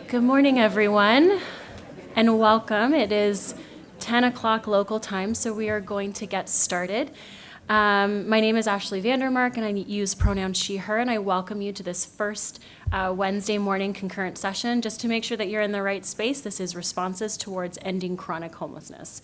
Good morning, everyone, and welcome. It is 10 o'clock local time, so we are going to get started. My name is Ashley Vandermark, and I use pronouns she, her, and I welcome you to this first Wednesday morning concurrent session. Just to make sure that you're in the right space, this is responses towards ending chronic homelessness.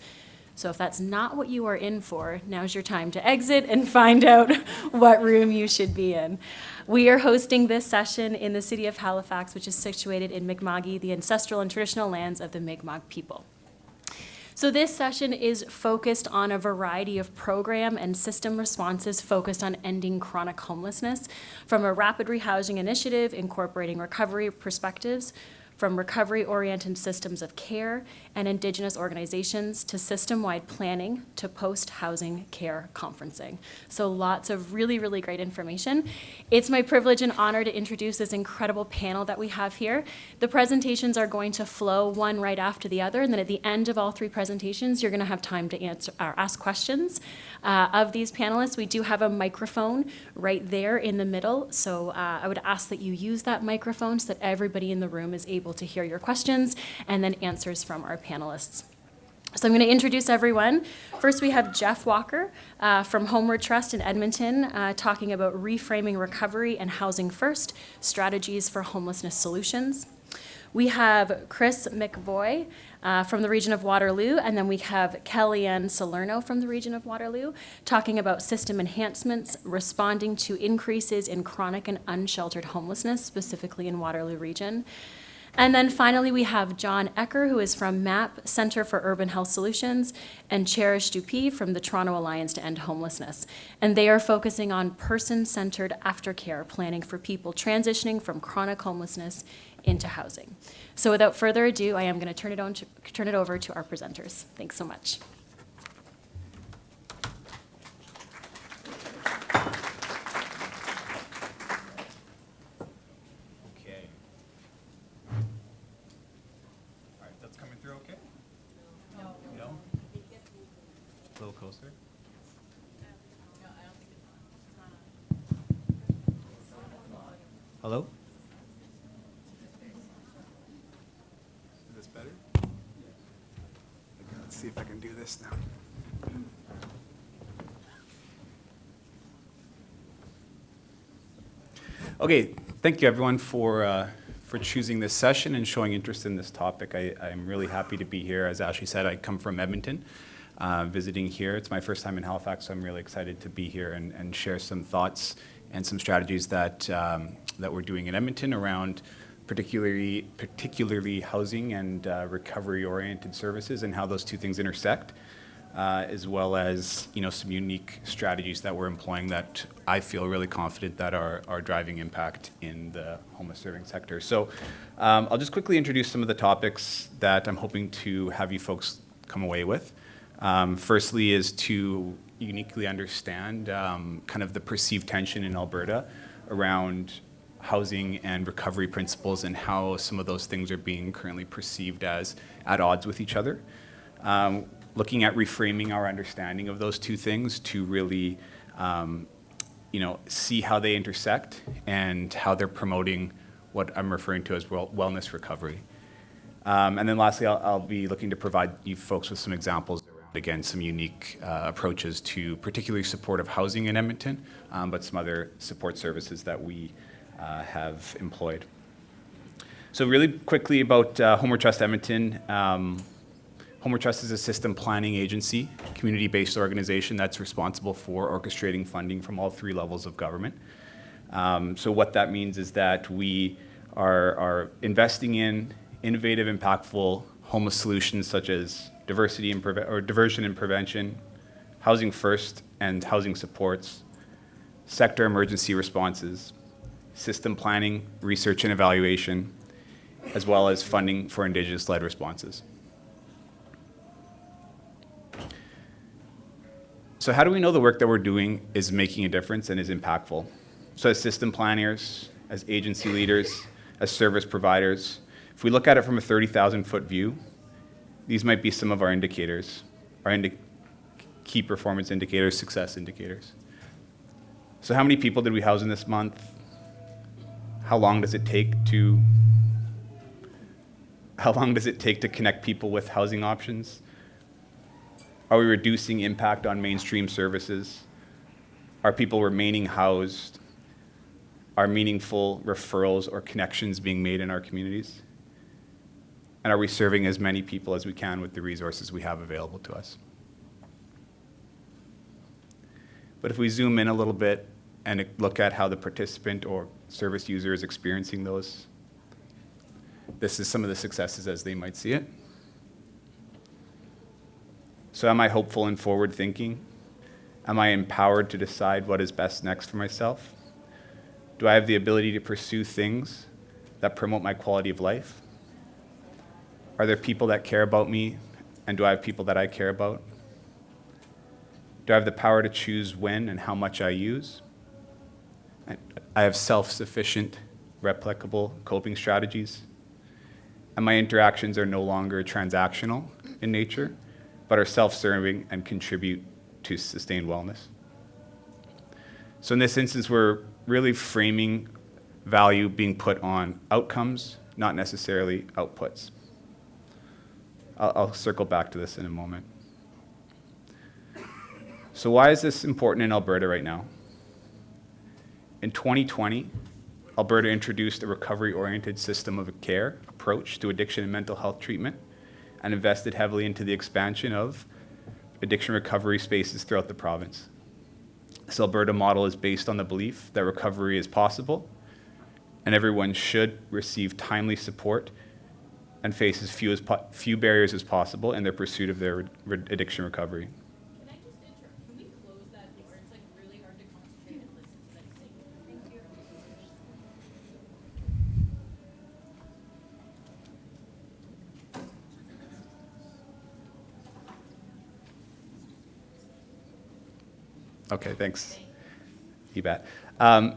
So if that's not what you are in for, now's your time to exit and find out what room you should be in. We are hosting this session in the city of Halifax, which is situated in Mi'kma'ki, the ancestral and traditional lands of the Mi'kmaq people. So this session is focused on a variety of program and system responses focused on ending chronic homelessness, from a rapid rehousing initiative incorporating recovery perspectives, from recovery-oriented systems of care and Indigenous organizations to system-wide planning to post-housing care conferencing. So lots of really, really great information. It's my privilege and honor to introduce this incredible panel that we have here. The presentations are going to flow one right after the other, and then at the end of all three presentations, you're gonna have time to answer or ask questions of these panelists. We do have a microphone right there in the middle, so I would ask that you use that microphone so that everybody in the room is able to hear your questions and then answers from our panelists. So I'm going to introduce everyone. First, we have Jeff Walker from Homeward Trust in Edmonton talking about reframing recovery and housing first, strategies for homelessness solutions. We have Chris McVoy from the region of Waterloo, and then we have Kellyanne Salerno from the region of Waterloo talking about system enhancements, responding to increases in chronic and unsheltered homelessness, specifically in Waterloo region. And then finally, we have John Ecker, who is from MAP, Center for Urban Health Solutions, and Cherish Dupuy from the Toronto Alliance to End Homelessness. And they are focusing on person-centered aftercare planning for people transitioning from chronic homelessness into housing. So without further ado, I am going to turn it over to our presenters. Thanks so much. A little closer. Hello? Is this better? Okay, let's see if I can do this now. Okay, thank you everyone for choosing this session and showing interest in this topic. I'm really happy to be here. As Ashley said, I come from Edmonton. Visiting here. It's my first time in Halifax, so I'm really excited to be here and share some thoughts and some strategies that we're doing in Edmonton around particularly housing and recovery-oriented services and how those two things intersect, as well as some unique strategies that we're employing that I feel really confident that are driving impact in the homeless serving sector. So I'll just quickly introduce some of the topics that I'm hoping to have you folks come away with. Firstly is to uniquely understand kind of the perceived tension in Alberta around housing and recovery principles and how some of those things are being currently perceived as at odds with each other. Looking at reframing our understanding of those two things to really see how they intersect and how they're promoting what I'm referring to as wellness recovery. And then lastly, I'll be looking to provide you folks with some examples. Again, some unique approaches to particularly supportive housing in Edmonton, but some other support services that we have employed. So really quickly about Homeward Trust Edmonton. Homeward Trust is a system planning agency, community-based organization that's responsible for orchestrating funding from all three levels of government. So what that means is that we are investing in innovative, impactful homeless solutions such as diversion and prevention, housing first and housing supports, sector emergency responses, system planning, research and evaluation, as well as funding for Indigenous-led responses. So how do we know the work that we're doing is making a difference and is impactful? So as system planners, as agency leaders, as service providers, if we look at it from a 30,000-foot view, these might be some of our indicators, key performance indicators, success indicators. So how many people did we house in this month? How long does it take to How long does it take to connect people with housing options? Are we reducing impact on mainstream services? Are people remaining housed? Are meaningful referrals or connections being made in our communities? And are we serving as many people as we can with the resources we have available to us? But if we zoom in a little bit and look at how the participant or service user is experiencing those, this is some of the successes as they might see it. So am I hopeful and forward thinking? Am I empowered to decide what is best next for myself? Do I have the ability to pursue things that promote my quality of life? Are there people that care about me? And do I have people that I care about? Do I have the power to choose when and how much I use? I have self-sufficient, replicable coping strategies. And my interactions are no longer transactional in nature, but are self-serving and contribute to sustained wellness. So in this instance, we're really framing value being put on outcomes, not necessarily outputs. I'll circle back to this in a moment. So why is this important in Alberta right now? In 2020, Alberta introduced a recovery-oriented system of care approach to addiction and mental health treatment and invested heavily into the expansion of addiction recovery spaces throughout the province. This Alberta model is based on the belief that recovery is possible and everyone should receive timely support and face as few barriers as possible in their pursuit of their addiction recovery. Can I just interrupt? Can we close that door? It's like really hard to concentrate and listen to that singing. Thank you. Okay, thanks. You bet.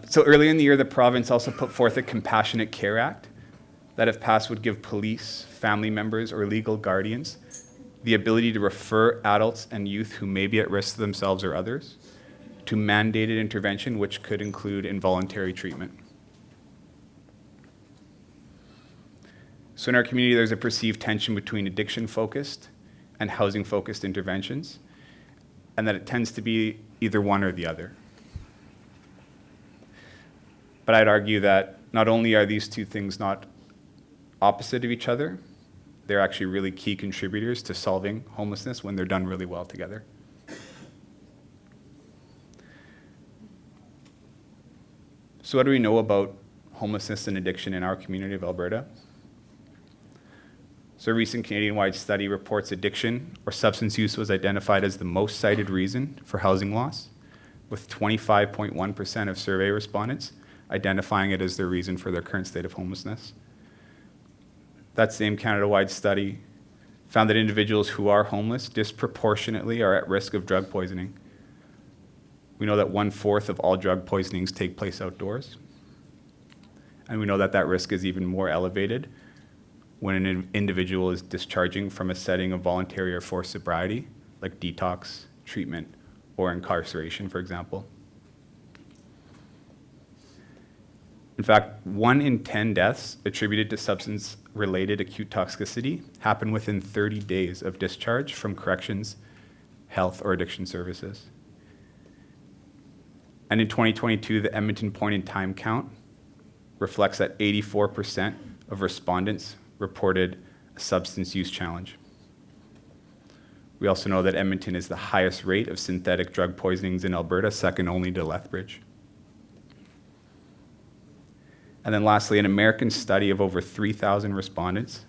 So earlier in the year, the province also put forth a Compassionate Care Act that, if passed, would give police, family members, or legal guardians the ability to refer adults and youth who may be at risk to themselves or others to mandated intervention, which could include involuntary treatment. So in our community, there's a perceived tension between addiction-focused and housing-focused interventions, and that it tends to be either one or the other. But I'd argue that not only are these two things not opposite of each other, they're actually really key contributors to solving homelessness when they're done really well together. So what do we know about homelessness and addiction in our community of Alberta? So a recent Canadian-wide study reports addiction or substance use was identified as the most cited reason for housing loss, with 25.1% of survey respondents identifying it as their reason for their current state of homelessness. That same Canada-wide study found that individuals who are homeless disproportionately are at risk of drug poisoning. We know that 1/4 of all drug poisonings take place outdoors. And we know that that risk is even more elevated when an individual is discharging from a setting of voluntary or forced sobriety, like detox, treatment, or incarceration, for example. In fact, 1 in 10 deaths attributed to substance-related acute toxicity happen within 30 days of discharge from corrections, health, or addiction services. And in 2022, the Edmonton point-in-time count reflects that 84% of respondents reported a substance use challenge. We also know that Edmonton is the highest rate of synthetic drug poisonings in Alberta, second only to Lethbridge. And then lastly, an American study of over 3,000 respondents,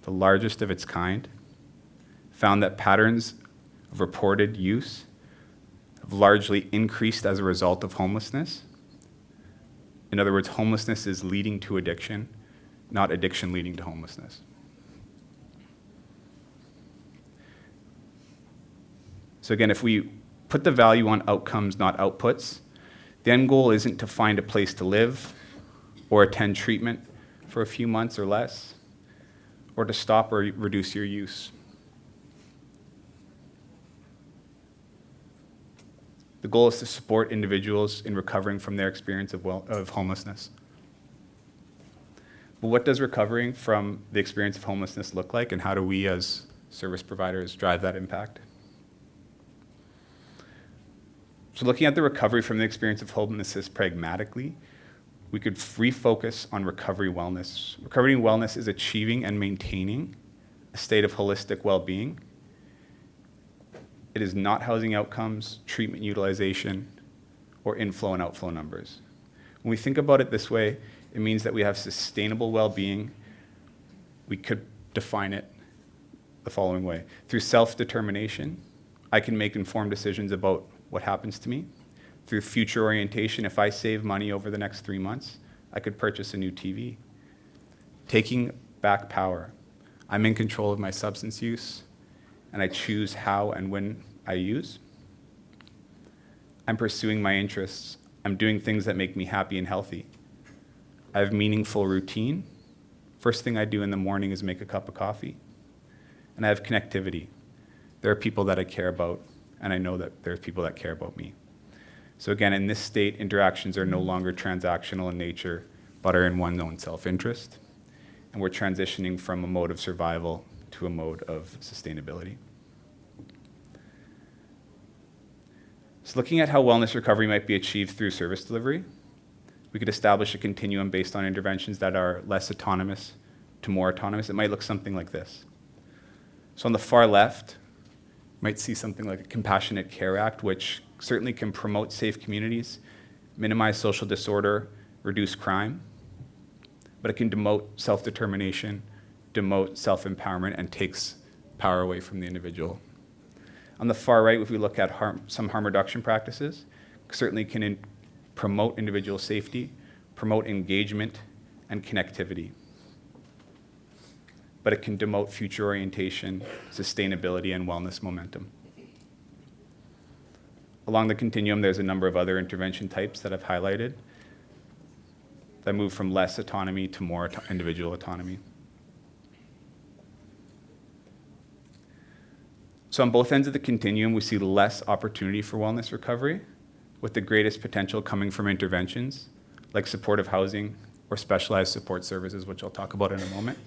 the largest of its kind, found that patterns of reported use have largely increased as a result of homelessness. In other words, homelessness is leading to addiction, not addiction leading to homelessness. So again, if we put the value on outcomes, not outputs, the end goal isn't to find a place to live or attend treatment for a few months or less, or to stop or reduce your use. The goal is to support individuals in recovering from their experience of homelessness. But what does recovering from the experience of homelessness look like, and how do we as service providers drive that impact? So looking at the recovery from the experience of homelessness pragmatically, we could refocus on recovery wellness. Recovery wellness is achieving and maintaining a state of holistic well-being. It is not housing outcomes, treatment utilization, or inflow and outflow numbers. When we think about it this way, it means that we have sustainable well-being. We could define it the following way. Through self-determination, I can make informed decisions about what happens to me. Through future orientation, if I save money over the next 3 months, I could purchase a new TV. Taking back power. I'm in control of my substance use, and I choose how and when I use. I'm pursuing my interests. I'm doing things that make me happy and healthy. I have meaningful routine. First thing I do in the morning is make a cup of coffee. And I have connectivity. There are people that I care about, and I know that there's people that care about me. So again, in this state, interactions are no longer transactional in nature, but are in one's own self-interest. And we're transitioning from a mode of survival to a mode of sustainability. So looking at how wellness recovery might be achieved through service delivery, we could establish a continuum based on interventions that are less autonomous to more autonomous. It might look something like this. So on the far left, you might see something like a Compassionate Care Act, which certainly can promote safe communities, minimize social disorder, reduce crime, but it can demote self-determination, demote self-empowerment, and takes power away from the individual. On the far right, if we look at some harm reduction practices, certainly can promote individual safety, promote engagement, and connectivity. But it can demote future orientation, sustainability, and wellness momentum. Along the continuum, there's a number of other intervention types that I've highlighted that move from less autonomy to more individual autonomy. So on both ends of the continuum, we see less opportunity for wellness recovery, with the greatest potential coming from interventions like supportive housing or specialized support services, which I'll talk about in a moment.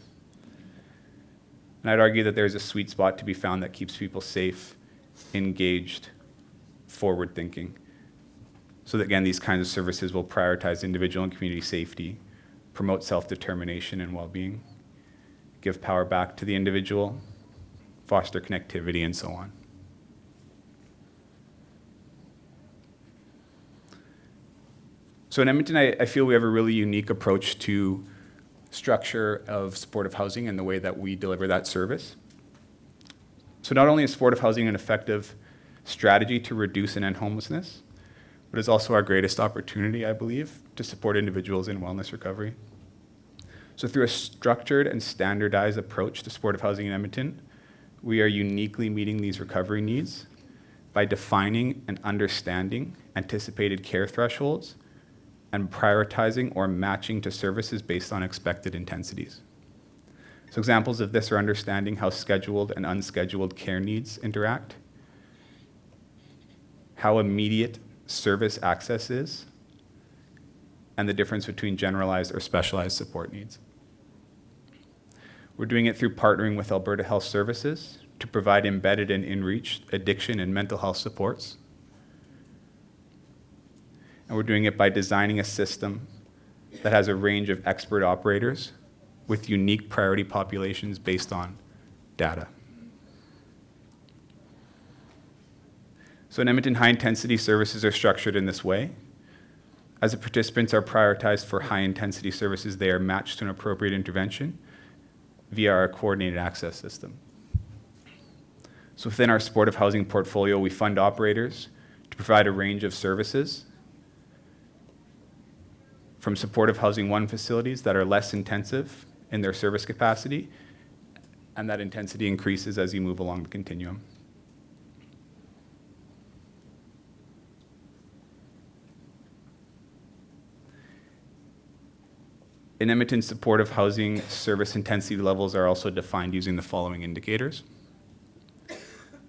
And I'd argue that there's a sweet spot to be found that keeps people safe, engaged, forward-thinking. So that, again, these kinds of services will prioritize individual and community safety, promote self-determination and well-being, give power back to the individual, foster connectivity, and so on. So in Edmonton, I feel we have a really unique approach to structure of supportive housing and the way that we deliver that service. So not only is supportive housing an effective strategy to reduce and end homelessness, but it's also our greatest opportunity, I believe, to support individuals in wellness recovery. So through a structured and standardized approach to supportive housing in Edmonton, we are uniquely meeting these recovery needs by defining and understanding anticipated care thresholds and prioritizing or matching to services based on expected intensities. So examples of this are understanding how scheduled and unscheduled care needs interact, how immediate service access is, and the difference between generalized or specialized support needs. We're doing it through partnering with Alberta Health Services to provide embedded and in-reach addiction and mental health supports. And we're doing it by designing a system that has a range of expert operators with unique priority populations based on data. So in Edmonton, high-intensity services are structured in this way. As the participants are prioritized for high-intensity services, they are matched to an appropriate intervention via our coordinated access system. So within our supportive housing portfolio, we fund operators to provide a range of services from supportive housing 1 facilities that are less intensive in their service capacity, and that intensity increases as you move along the continuum. In Edmonton, supportive housing service intensity levels are also defined using the following indicators.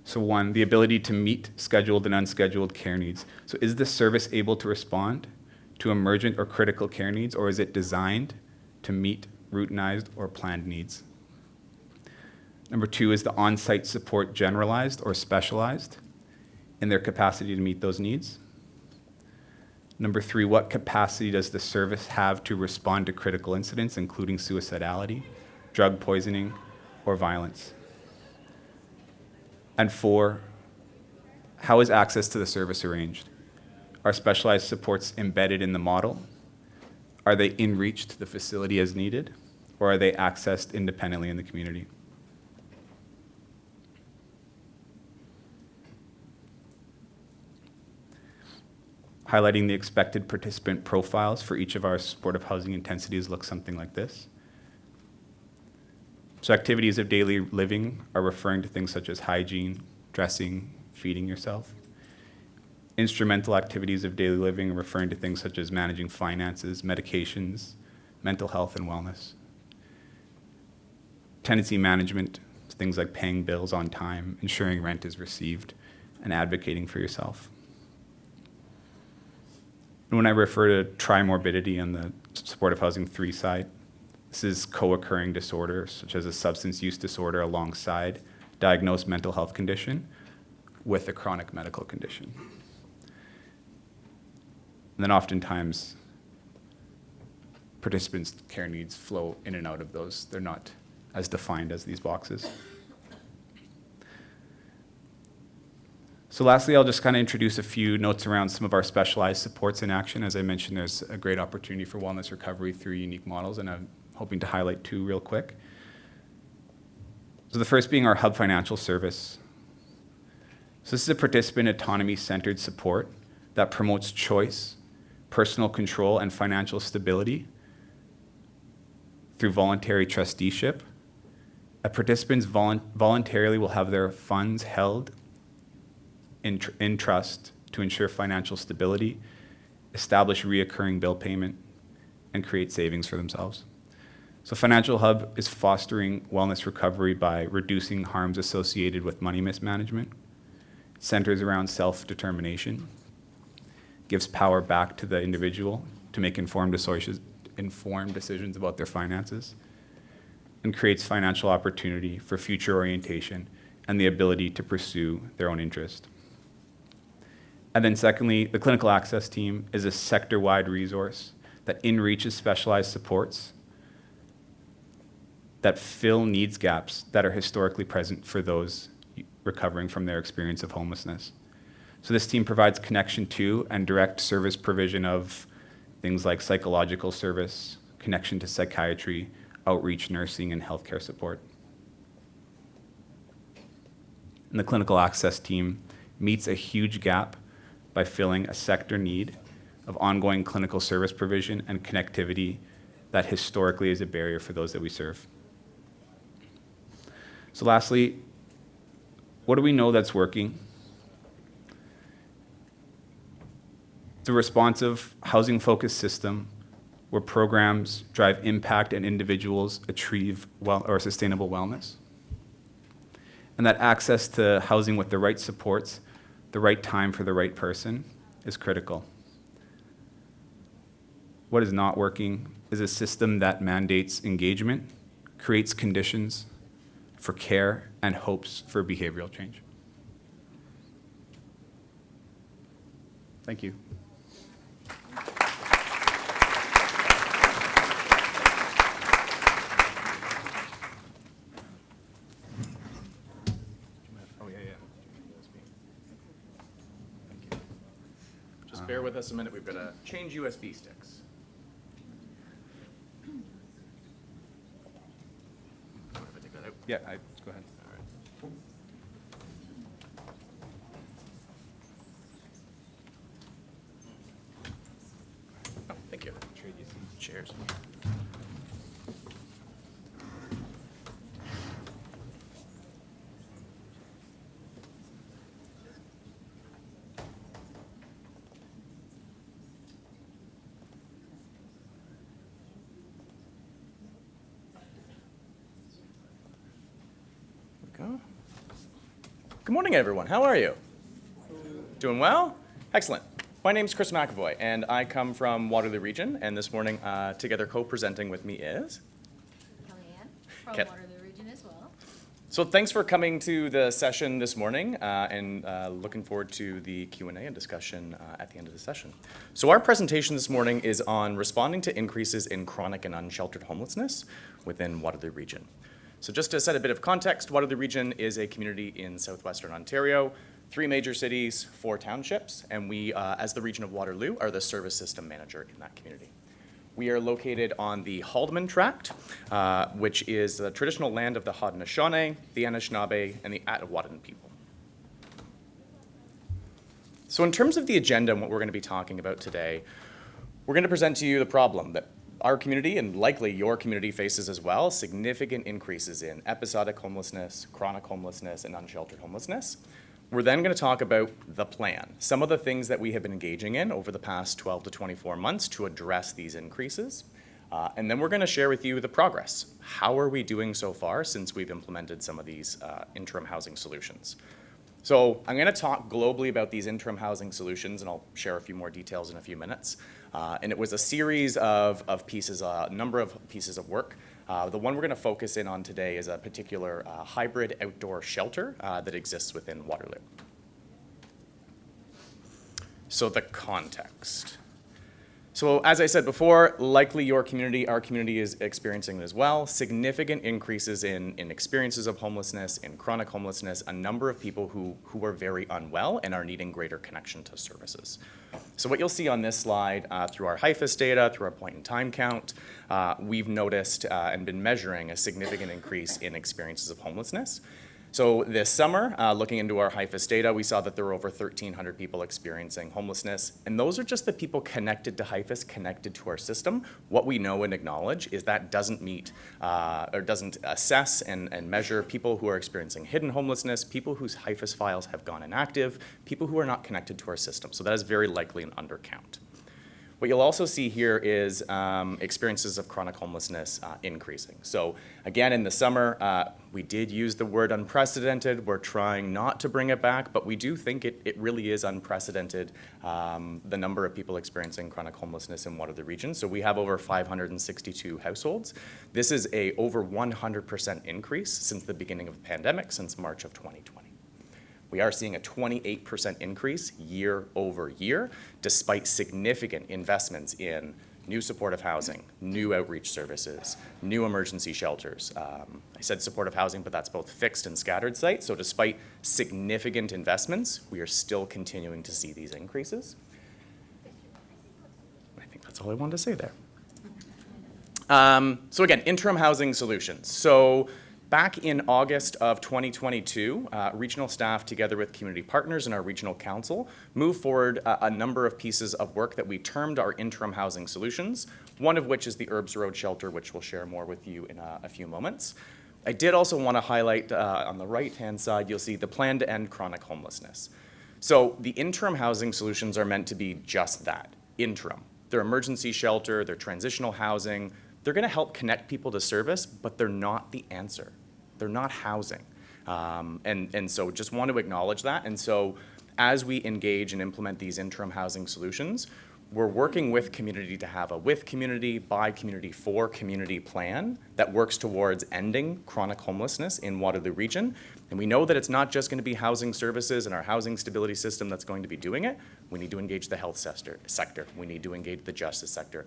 So 1, the ability to meet scheduled and unscheduled care needs. So is this service able to respond to emergent or critical care needs, or is it designed to meet routinized, or planned needs. Number 2, is the on-site support generalized or specialized in their capacity to meet those needs? Number 3, what capacity does the service have to respond to critical incidents, including suicidality, drug poisoning, or violence? And 4, how is access to the service arranged? Are specialized supports embedded in the model? Are they in reach to the facility as needed? Or are they accessed independently in the community? Highlighting the expected participant profiles for each of our supportive housing intensities looks something like this. So activities of daily living are referring to things such as hygiene, dressing, feeding yourself. Instrumental activities of daily living are referring to things such as managing finances, medications, mental health, and wellness. Tenancy management, things like paying bills on time, ensuring rent is received, and advocating for yourself. And when I refer to trimorbidity on the supportive housing 3 side, this is co-occurring disorders such as a substance use disorder alongside diagnosed mental health condition with a chronic medical condition. And then oftentimes, participants' care needs flow in and out of those. They're not as defined as these boxes. So lastly, I'll just kind of introduce a few notes around some of our specialized supports in action. As I mentioned, there's a great opportunity for wellness recovery through unique models, and I'm hoping to highlight 2 real quick. So the first being our Hub Financial Service. So this is a participant autonomy-centered support that promotes choice, personal control, and financial stability through voluntary trusteeship. A participant voluntarily will have their funds held in trust to ensure financial stability, establish reoccurring bill payment, and create savings for themselves. So Financial Hub is fostering wellness recovery by reducing harms associated with money mismanagement, centers around self-determination, gives power back to the individual to make informed decisions about their finances, and creates financial opportunity for future orientation and the ability to pursue their own interest. And then secondly, the clinical access team is a sector-wide resource that in-reaches specialized supports that fill needs gaps that are historically present for those recovering from their experience of homelessness. So this team provides connection to and direct service provision of things like psychological service, connection to psychiatry, outreach, nursing, and healthcare support. And the clinical access team meets a huge gap by filling a sector need of ongoing clinical service provision and connectivity that historically is a barrier for those that we serve. So lastly, what do we know that's working? The responsive, housing-focused system where programs drive impact and individuals achieve sustainable wellness. And that access to housing with the right supports, the right time for the right person is critical. What is not working is a system that mandates engagement, creates conditions for care, and hopes for behavioral change. Thank you. Just bear with us a minute. We've got to change USB sticks. What if I take that out? Yeah, go ahead. All right. Oh, thank you. Cheers. Go. Good morning, everyone. How are you? Doing well? Excellent. My name is Chris McAvoy, and I come from Waterloo Region, and this morning, together co-presenting with me is... from Okay. Waterloo region as well. So thanks for coming to the session this morning, and looking forward to the Q&A and discussion at the end of the session. So our presentation this morning is on responding to increases in chronic and unsheltered homelessness within Waterloo region. So just to set a bit of context, Waterloo region is a community in southwestern Ontario, 3 major cities, 4 townships, and we, as the region of Waterloo, are the service system manager in that community. We are located on the Haldimand Tract, which is the traditional land of the Haudenosaunee, the Anishinaabe, and the Atawatan people. So in terms of the agenda and what we're going to be talking about today, we're going to present to you the problem that our community, and likely your community, faces as well: significant increases in episodic homelessness, chronic homelessness, and unsheltered homelessness. We're then going to talk about the plan, some of the things that we have been engaging in over the past 12 to 24 months to address these increases. And then we're going to share with you the progress. How are we doing so far since we've implemented some of these interim housing solutions? So I'm going to talk globally about these interim housing solutions, and I'll share a few more details in a few minutes. And it was a series of pieces, a number of pieces of work. The one we're going to focus in on today is a particular hybrid outdoor shelter that exists within Waterloo. So the context. So as I said before, likely your community, our community is experiencing it as well. Significant increases in experiences of homelessness, in chronic homelessness, a number of people who are very unwell and are needing greater connection to services. So what you'll see on this slide through our HIFIS data, through our point in time count, we've noticed and been measuring a significant increase in experiences of homelessness. So this summer, looking into our HIFIS data, we saw that there were over 1,300 people experiencing homelessness. And those are just the people connected to HIFIS, connected to our system. What we know and acknowledge is that doesn't meet or doesn't assess and measure people who are experiencing hidden homelessness, people whose HIFIS files have gone inactive, people who are not connected to our system. So that is very likely an undercount. What you'll also see here is experiences of chronic homelessness increasing. So again, in the summer, we did use the word unprecedented. We're trying not to bring it back, but we do think it really is unprecedented, the number of people experiencing chronic homelessness in Waterloo region. So we have over 562 households. This is a over 100% increase since the beginning of the pandemic, since March of 2020. We are seeing a 28% increase year over year, despite significant investments in new supportive housing, new outreach services, new emergency shelters. I said supportive housing, but that's both fixed and scattered sites. So despite significant investments, we are still continuing to see these increases. I think that's all I wanted to say there. So again, interim housing solutions. So back in August of 2022, regional staff, together with community partners and our regional council, moved forward a number of pieces of work that we termed our interim housing solutions, one of which is the Herbs Road Shelter, which we'll share more with you in a few moments. I did also want to highlight on the right-hand side, you'll see the plan to end chronic homelessness. So the interim housing solutions are meant to be just that, interim. They're emergency shelter, they're transitional housing. They're going to help connect people to service, but they're not the answer. They're not housing. And so just want to acknowledge that. And so as we engage and implement these interim housing solutions, we're working with community to have a with community, by community, for community plan that works towards ending chronic homelessness in Waterloo region. And we know that it's not just going to be housing services and our housing stability system that's going to be doing it. We need to engage the health sector. We need to engage the justice sector.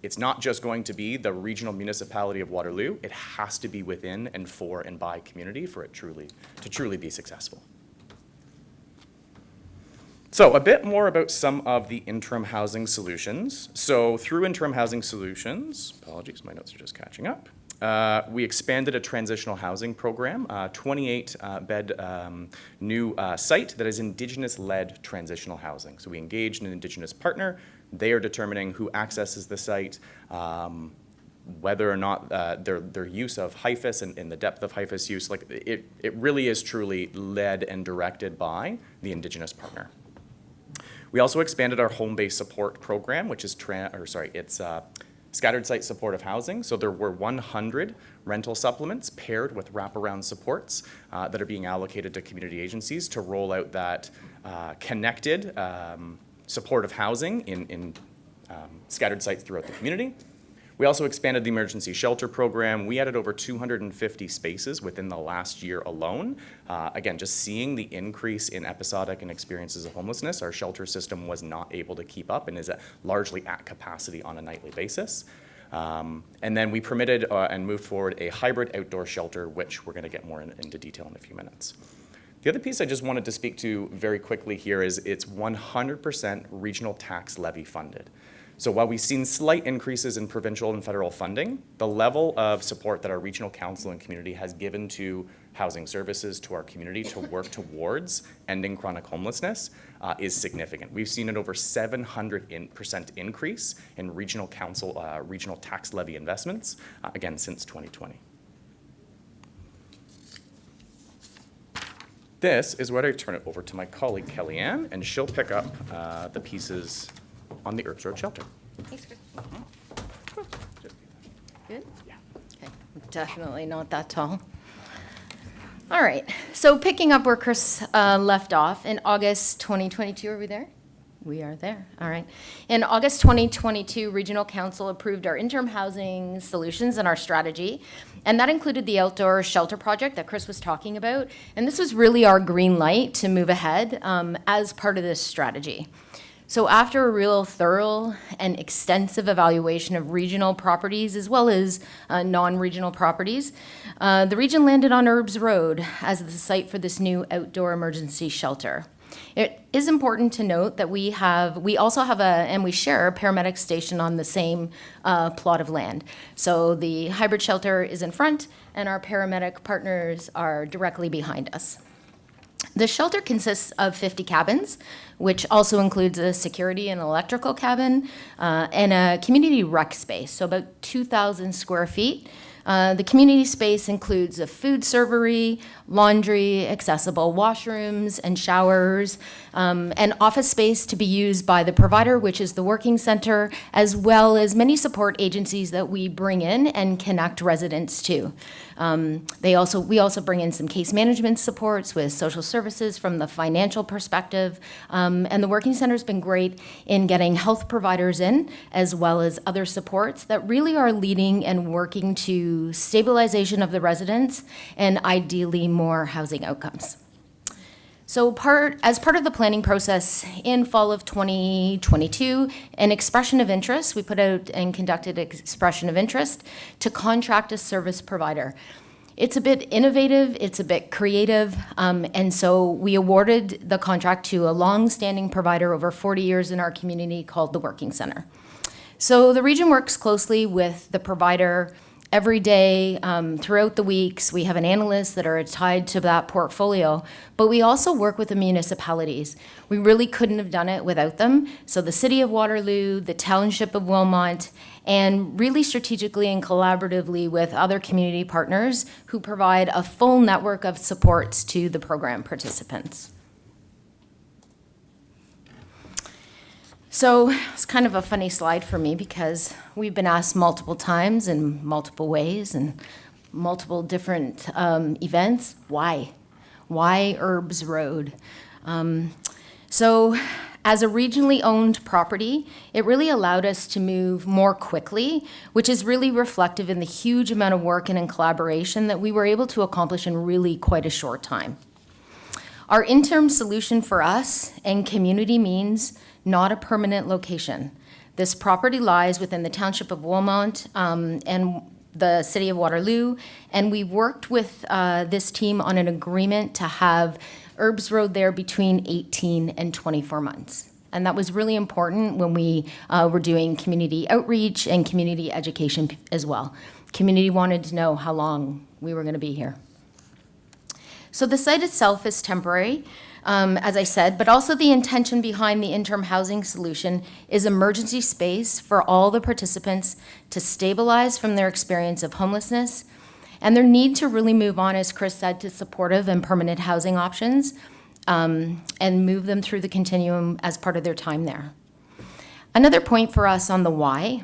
It's not just going to be the regional municipality of Waterloo. It has to be within and for and by community for it to truly be successful. So a bit more about some of the interim housing solutions. So through interim housing solutions, apologies, my notes are just catching up. We expanded a transitional housing program, 28-bed new site that is Indigenous-led transitional housing. So we engaged an Indigenous partner. They are determining who accesses the site, whether or not their use of HIFIS and the depth of HIFIS use. Like it really is truly led and directed by the Indigenous partner. We also expanded our home-based support program, which is scattered site supportive housing. So there were 100 rental supplements paired with wraparound supports that are being allocated to community agencies to roll out that connected supportive housing in scattered sites throughout the community. We also expanded the emergency shelter program. We added over 250 spaces within the last year alone. Again, just seeing the increase in episodic and experiences of homelessness, our shelter system was not able to keep up and is largely at capacity on a nightly basis. And then we permitted and moved forward a hybrid outdoor shelter, which we're going to get more into detail in a few minutes. The other piece I just wanted to speak to very quickly here is it's 100% regional tax levy funded. So while we've seen slight increases in provincial and federal funding, the level of support that our regional council and community has given to housing services to our community to work towards ending chronic homelessness is significant. We've seen an over 700% increase in regional council, regional tax levy investments, again, since 2020. This is where I turn it over to my colleague Kellyanne, and she'll pick up the pieces on the Erbs Road shelter. Thanks, Chris. Good? Yeah. Okay, definitely not that tall. All right, so picking up where Chris left off, in August 2022, are we there? We are there, all right. In August 2022, Regional Council approved our interim housing solutions and our strategy, and that included the outdoor shelter project that Chris was talking about, and this was really our green light to move ahead as part of this strategy. So after a real thorough and extensive evaluation of regional properties as well as non-regional properties, the region landed on Erbs Road as the site for this new outdoor emergency shelter. It is important to note that we also have and we share a paramedic station on the same plot of land. So the hybrid shelter is in front and our paramedic partners are directly behind us. The shelter consists of 50 cabins, which also includes a security and electrical cabin and a community rec space, so about 2,000 square feet. The community space includes a food servery, laundry, accessible washrooms and showers, and office space to be used by the provider, which is the working center, as well as many support agencies that we bring in and connect residents to. We also bring in some case management supports with social services from the financial perspective, and the working center has been great in getting health providers in, as well as other supports that really are leading and working to stabilization of the residents and ideally more housing outcomes. So as part of the planning process in fall of 2022, an expression of interest, we put out and conducted an expression of interest to contract a service provider. It's a bit innovative, it's a bit creative, and so we awarded the contract to a long-standing provider over 40 years in our community called the Working Center. So the region works closely with the provider every day, throughout the weeks. We have an analyst that are tied to that portfolio, but we also work with the municipalities. We really couldn't have done it without them. So the City of Waterloo, the Township of Wilmot, and really strategically and collaboratively with other community partners who provide a full network of supports to the program participants. So it's kind of a funny slide for me because we've been asked multiple times in multiple ways and multiple different events, why? Why Erbs Road? So as a regionally owned property, it really allowed us to move more quickly, which is really reflective in the huge amount of work and in collaboration that we were able to accomplish in really quite a short time. Our interim solution for us and community means not a permanent location. This property lies within the Township of Wilmot and the City of Waterloo, and we've worked with this team on an agreement to have Erbs Road there between 18 and 24 months. And that was really important when we were doing community outreach and community education as well. Community wanted to know how long we were going to be here. So the site itself is temporary, as I said, but also the intention behind the interim housing solution is emergency space for all the participants to stabilize from their experience of homelessness and their need to really move on, as Chris said, to supportive and permanent housing options and move them through the continuum as part of their time there. Another point for us on the why.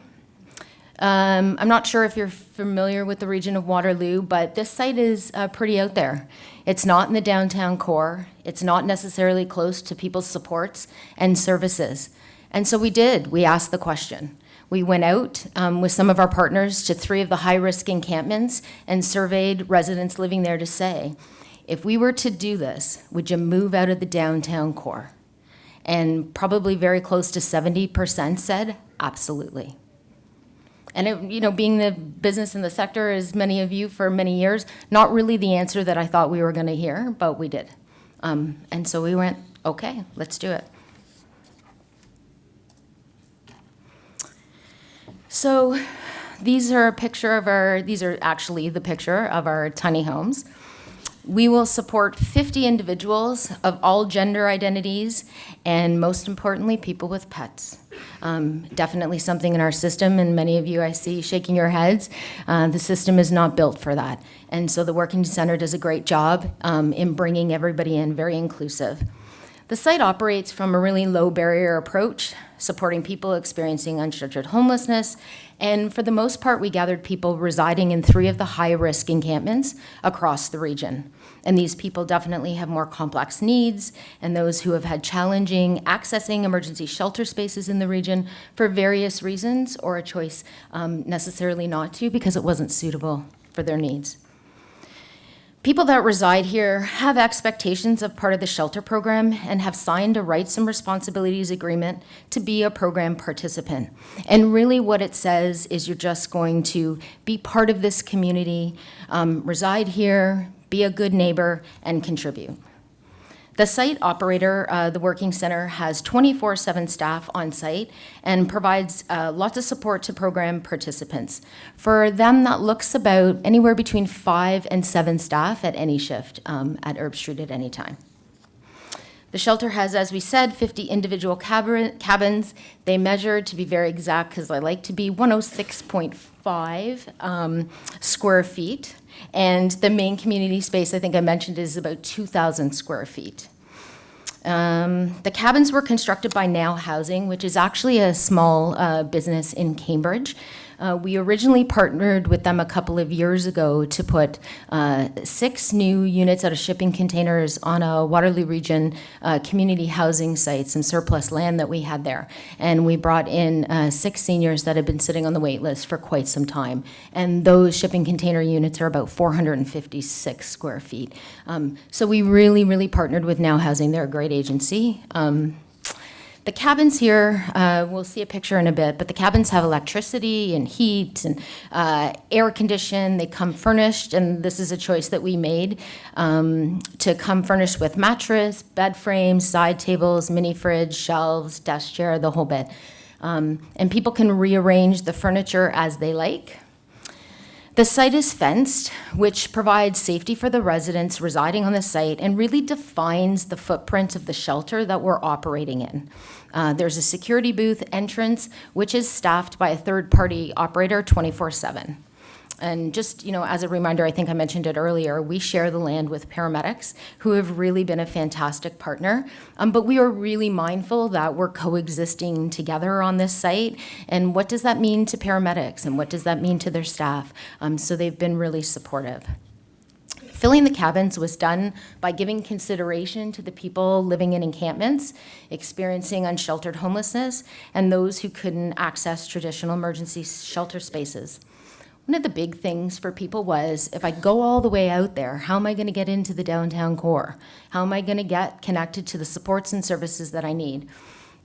I'm not sure if you're familiar with the region of Waterloo, but this site is pretty out there. It's not in the downtown core. It's not necessarily close to people's supports and services. And so we asked the question. We went out with some of our partners to 3 of the high-risk encampments and surveyed residents living there to say, if we were to do this, would you move out of the downtown core? And probably very close to 70% said, absolutely. And it, being the business in the sector, as many of you for many years, not really the answer that I thought we were going to hear, but we did. And so we went, okay, let's do it. So these are actually the picture of our tiny homes. We will support 50 individuals of all gender identities, and most importantly, people with pets. Definitely something in our system, and many of you I see shaking your heads. The system is not built for that. And so the Working Center does a great job in bringing everybody in, very inclusive. The site operates from a really low barrier approach, supporting people experiencing unsheltered homelessness. And for the most part, we gathered people residing in 3 of the high-risk encampments across the region. And these people definitely have more complex needs, and those who have had challenging accessing emergency shelter spaces in the region for various reasons, or a choice necessarily not to because it wasn't suitable for their needs. People that reside here have expectations of part of the shelter program and have signed a rights and responsibilities agreement to be a program participant. And really what it says is you're just going to be part of this community, reside here, be a good neighbor, and contribute. The site operator, the Working Center, has 24/7 staff on site and provides lots of support to program participants. For them, that looks about anywhere between 5 and 7 staff at any shift at Herb Street at any time. The shelter has, as we said, 50 individual cabins. They measure, to be very exact, because I like to be, 106.5 square feet. And the main community space, I think I mentioned, is about 2,000 square feet. The cabins were constructed by Now Housing, which is actually a small business in Cambridge. We originally partnered with them a couple of years ago to put 6 new units out of shipping containers on a Waterloo Region community housing site, some surplus land that we had there. And we brought in 6 seniors that had been sitting on the wait list for quite some time. And those shipping container units are about 456 square feet. So we really, really partnered with Now Housing. They're a great agency. The cabins here, we'll see a picture in a bit, but the cabins have electricity and heat and air condition. They come furnished, and this is a choice that we made to come furnished with mattress, bed frames, side tables, mini fridge, shelves, desk chair, the whole bit. And people can rearrange the furniture as they like. The site is fenced, which provides safety for the residents residing on the site and really defines the footprint of the shelter that we're operating in. There's a security booth entrance, which is staffed by a third-party operator 24/7. And just, as a reminder, I think I mentioned it earlier, we share the land with paramedics who have really been a fantastic partner. But we are really mindful that we're coexisting together on this site. And what does that mean to paramedics? And what does that mean to their staff? So they've been really supportive. Filling the cabins was done by giving consideration to the people living in encampments, experiencing unsheltered homelessness, and those who couldn't access traditional emergency shelter spaces. One of the big things for people was, if I go all the way out there, how am I going to get into the downtown core? How am I going to get connected to the supports and services that I need?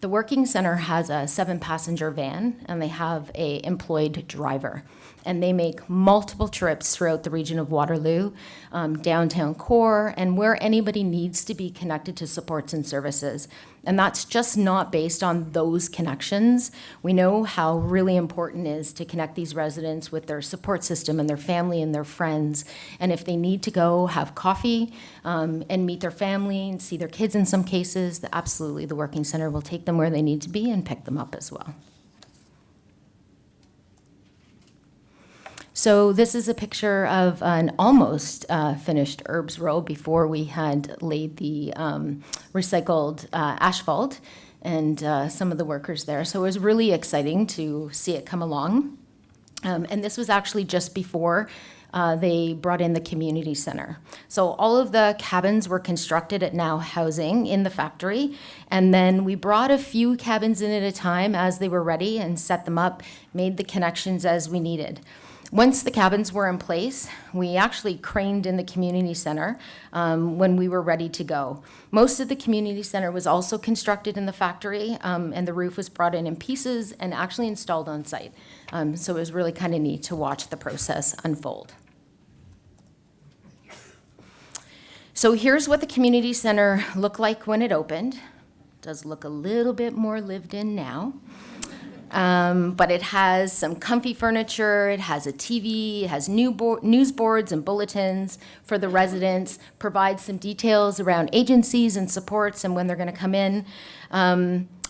The Working Center has a 7-passenger van, and they have an employed driver. And they make multiple trips throughout the region of Waterloo, downtown core, and where anybody needs to be connected to supports and services. And that's just not based on those connections. We know how really important it is to connect these residents with their support system and their family and their friends. And if they need to go have coffee and meet their family and see their kids in some cases, absolutely the Working Center will take them where they need to be and pick them up as well. So this is a picture of an almost finished Herbs Row before we had laid the recycled asphalt and some of the workers there. So it was really exciting to see it come along. And this was actually just before they brought in the community center. So all of the cabins were constructed at Now Housing in the factory, and then we brought a few cabins in at a time as they were ready and set them up, made the connections as we needed. Once the cabins were in place, we actually craned in the community center when we were ready to go. Most of the community center was also constructed in the factory, and the roof was brought in pieces and actually installed on site. So it was really kind of neat to watch the process unfold. So here's what the community center looked like when it opened. It does look a little bit more lived in now. But it has some comfy furniture, it has a TV, it has news boards and bulletins for the residents, provides some details around agencies and supports and when they're going to come in.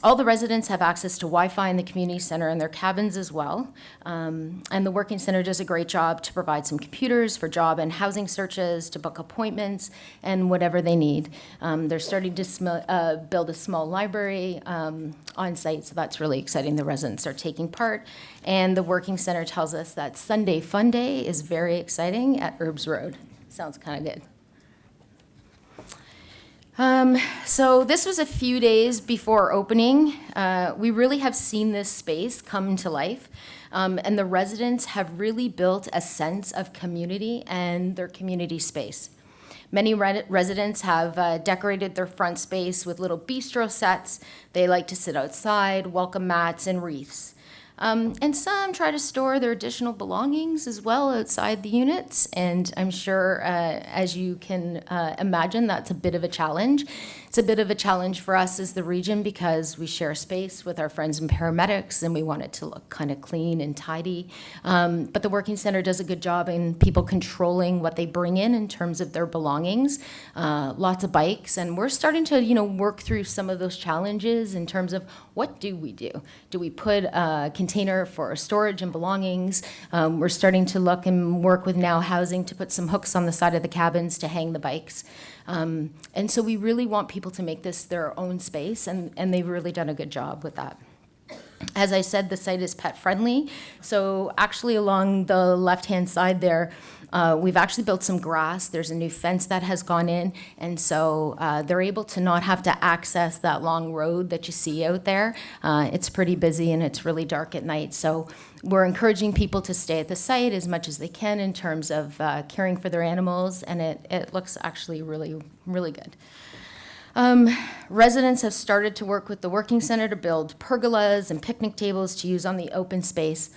All the residents have access to Wi-Fi in the community center and their cabins as well. And the Working Center does a great job to provide some computers for job and housing searches, to book appointments, and whatever they need. They're starting to build a small library on site, so that's really exciting. The residents are taking part. And the Working Center tells us that Sunday Fun Day is very exciting at Herbs Road. Sounds kind of good. So this was a few days before opening. We really have seen this space come to life, and the residents have really built a sense of community and their community space. Many residents have decorated their front space with little bistro sets. They like to sit outside, welcome mats, and wreaths. And some try to store their additional belongings as well outside the units. And I'm sure, as you can imagine, that's a bit of a challenge. It's a bit of a challenge for us as the region because we share space with our friends and paramedics and we want it to look kind of clean and tidy. But the Working Center does a good job in people controlling what they bring in terms of their belongings. Lots of bikes. And we're starting to, work through some of those challenges in terms of what do we do? Do we put a container for storage and belongings? We're starting to look and work with Now Housing to put some hooks on the side of the cabins to hang the bikes. And so we really want people to make this their own space, and they've really done a good job with that. As I said, the site is pet friendly. So actually along the left-hand side there, we've actually built some grass. There's a new fence that has gone in. And so they're able to not have to access that long road that you see out there. It's pretty busy and it's really dark at night. So we're encouraging people to stay at the site as much as they can in terms of caring for their animals. And it looks actually really, really good. Residents have started to work with the Working Center to build pergolas and picnic tables to use on the open space.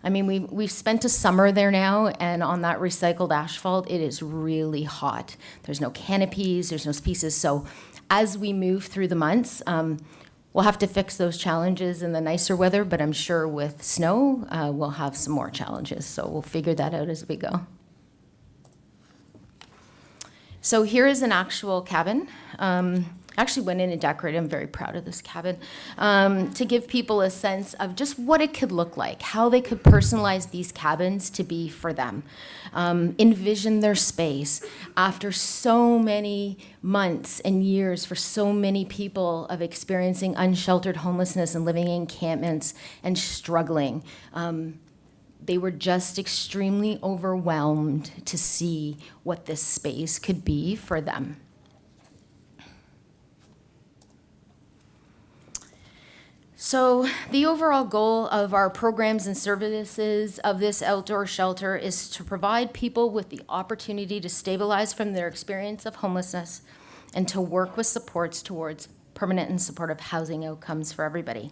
I mean, we've spent a summer there now, and on that recycled asphalt, it is really hot. There's no canopies, there's no pieces. So as we move through the months, we'll have to fix those challenges in the nicer weather, but I'm sure with snow, we'll have some more challenges. So we'll figure that out as we go. So here is an actual cabin. I actually went in and decorated. I'm very proud of this cabin to give people a sense of just what it could look like, how they could personalize these cabins to be for them. Envision their space after so many months and years for so many people of experiencing unsheltered homelessness and living in encampments and struggling. They were just extremely overwhelmed to see what this space could be for them. So the overall goal of our programs and services of this outdoor shelter is to provide people with the opportunity to stabilize from their experience of homelessness and to work with supports towards permanent and supportive housing outcomes for everybody.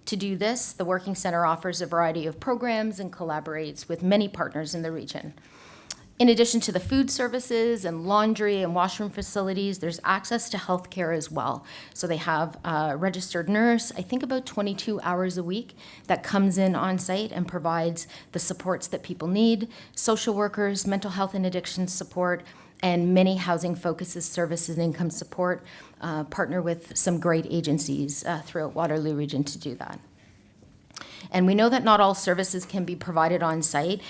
To do this, the Working Center offers a variety of programs and collaborates with many partners in the region. In addition to the food services and laundry and washroom facilities, there's access to healthcare as well. So they have a registered nurse, I think about 22 hours a week, that comes in on site and provides the supports that people need, social workers, mental health and addiction support, and many housing focuses services and income support, partner with some great agencies throughout Waterloo Region to do that. And we know that not all services can be provided on site.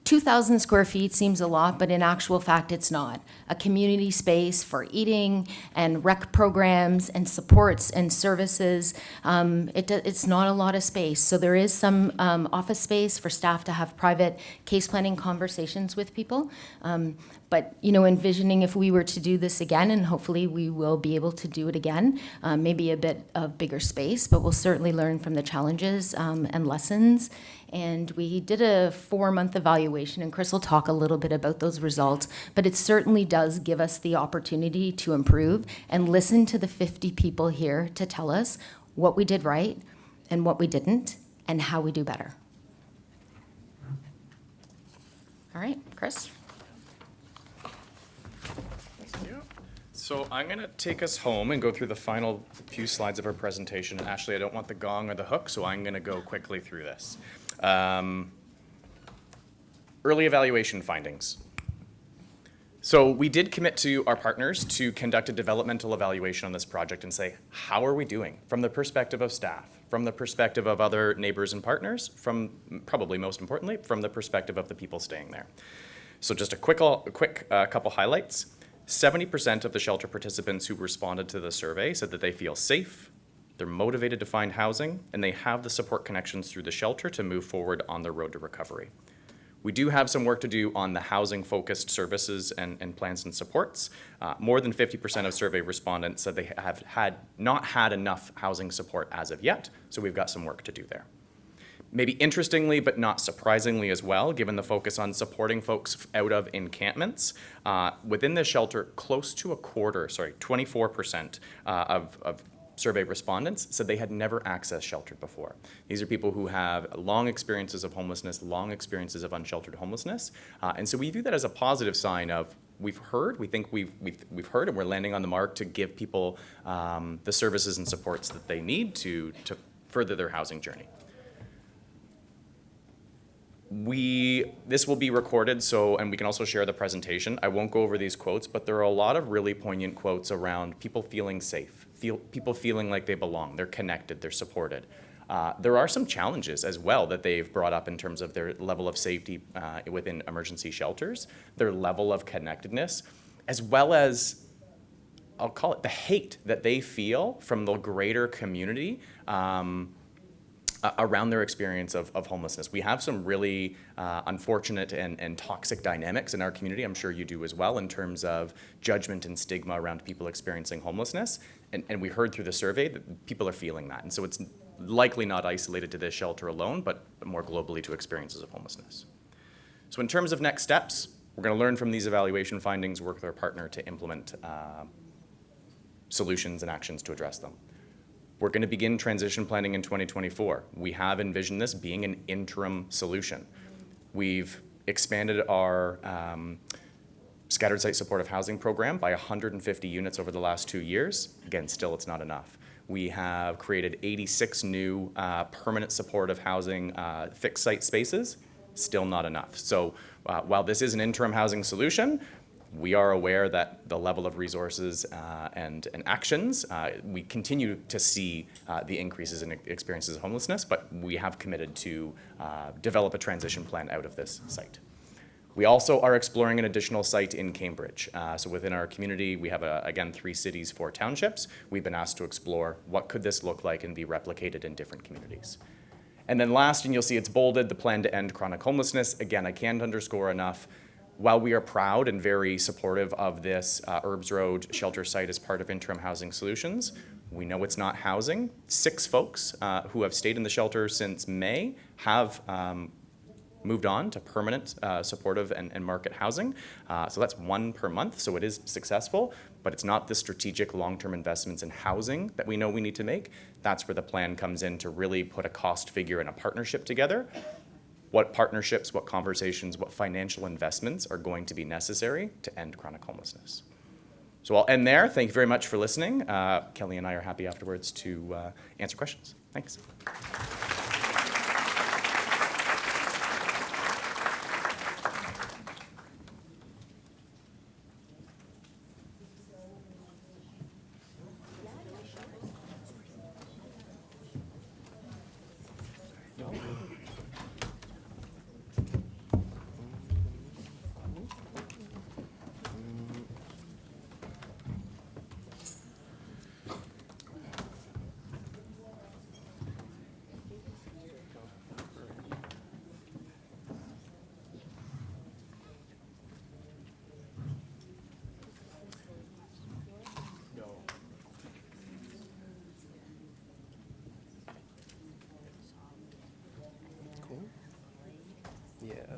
2,000 square feet seems a lot, but in actual fact, it's not. A community space for eating and rec programs and supports and services, it's not a lot of space. So there is some office space for staff to have private case planning conversations with people. But, envisioning if we were to do this again, and hopefully we will be able to do it again, maybe a bit of bigger space, but we'll certainly learn from the challenges and lessons. And we did a 4-month evaluation, and Chris will talk a little bit about those results, but it certainly does give us the opportunity to improve and listen to the 50 people here to tell us what we did right and what we didn't and how we do better. All right, Chris? So I'm going to take us home and go through the final few slides of our presentation. And Ashley, I don't want the gong or the hook, so I'm going to go quickly through this. Early evaluation findings. So we did commit to our partners to conduct a developmental evaluation on this project and say, how are we doing from the perspective of staff, from the perspective of other neighbors and partners, from probably most importantly, from the perspective of the people staying there. So just a quick couple highlights. 70% of the shelter participants who responded to the survey said that they feel safe, they're motivated to find housing, and they have the support connections through the shelter to move forward on their road to recovery. We do have some work to do on the housing-focused services and plans and supports. More than 50% of survey respondents said they have not had enough housing support as of yet, so we've got some work to do there. Maybe interestingly, but not surprisingly as well, given the focus on supporting folks out of encampments, within the shelter, close to 24% of survey respondents said they had never accessed shelter before. These are people who have long experiences of homelessness, long experiences of unsheltered homelessness, and so we view that as a positive sign of we've heard, we think we've heard, and we're landing on the mark to give people the services and supports that they need to further their housing journey. This will be recorded, and we can also share the presentation. I won't go over these quotes, but there are a lot of really poignant quotes around people feeling safe, people feeling like they belong, they're connected, they're supported. There are some challenges as well that they've brought up in terms of their level of safety within emergency shelters, their level of connectedness, as well as, I'll call it the hate that they feel from the greater community around their experience of homelessness. We have some really unfortunate and toxic dynamics in our community, I'm sure you do as well, in terms of judgment and stigma around people experiencing homelessness. And we heard through the survey that people are feeling that. And so it's likely not isolated to this shelter alone, but more globally to experiences of homelessness. So in terms of next steps, we're going to learn from these evaluation findings, work with our partner to implement solutions and actions to address them. We're going to begin transition planning in 2024. We have envisioned this being an interim solution. We've expanded our scattered site supportive housing program by 150 units over the last 2 years. Again, still it's not enough. We have created 86 new permanent supportive housing fixed site spaces. Still not enough. So while this is an interim housing solution, we are aware that the level of resources and actions, we continue to see the increases in experiences of homelessness, but we have committed to develop a transition plan out of this site. We also are exploring an additional site in Cambridge. So within our community, we have, again, 3 cities, 4 townships. We've been asked to explore what could this look like and be replicated in different communities. And then last, and you'll see it's bolded, the plan to end chronic homelessness. Again, I can't underscore enough, while we are proud and very supportive of this Herbs Road shelter site as part of interim housing solutions, we know it's not housing. 6 folks who have stayed in the shelter since May have moved on to permanent supportive and market housing. So that's 1 per month, so it is successful, but it's not the strategic long-term investments in housing that we know we need to make. That's where the plan comes in to really put a cost figure and a partnership together. What partnerships, what conversations, what financial investments are going to be necessary to end chronic homelessness. So I'll end there. Thank you very much for listening. Kelly and I are happy afterwards to answer questions. Thanks.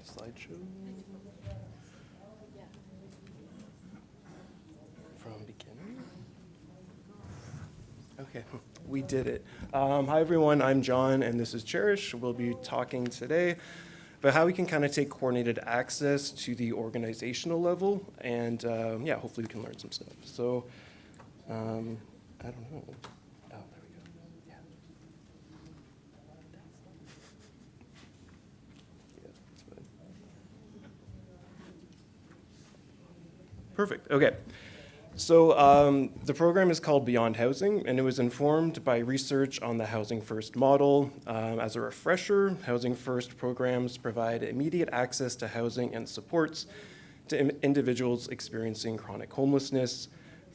that slideshow. From beginning? Okay, we did it. Hi everyone, I'm John and this is Cherish. We'll be talking today about how we can kind of take coordinated access to the organizational level and yeah, hopefully we can learn some stuff. So, I don't know. Oh, there we go. Yeah. Yeah, that's fine. Perfect, okay. So the program is called Beyond Housing, and it was informed by research on the Housing First model. As a refresher, Housing First programs provide immediate access to housing and supports to individuals experiencing chronic homelessness.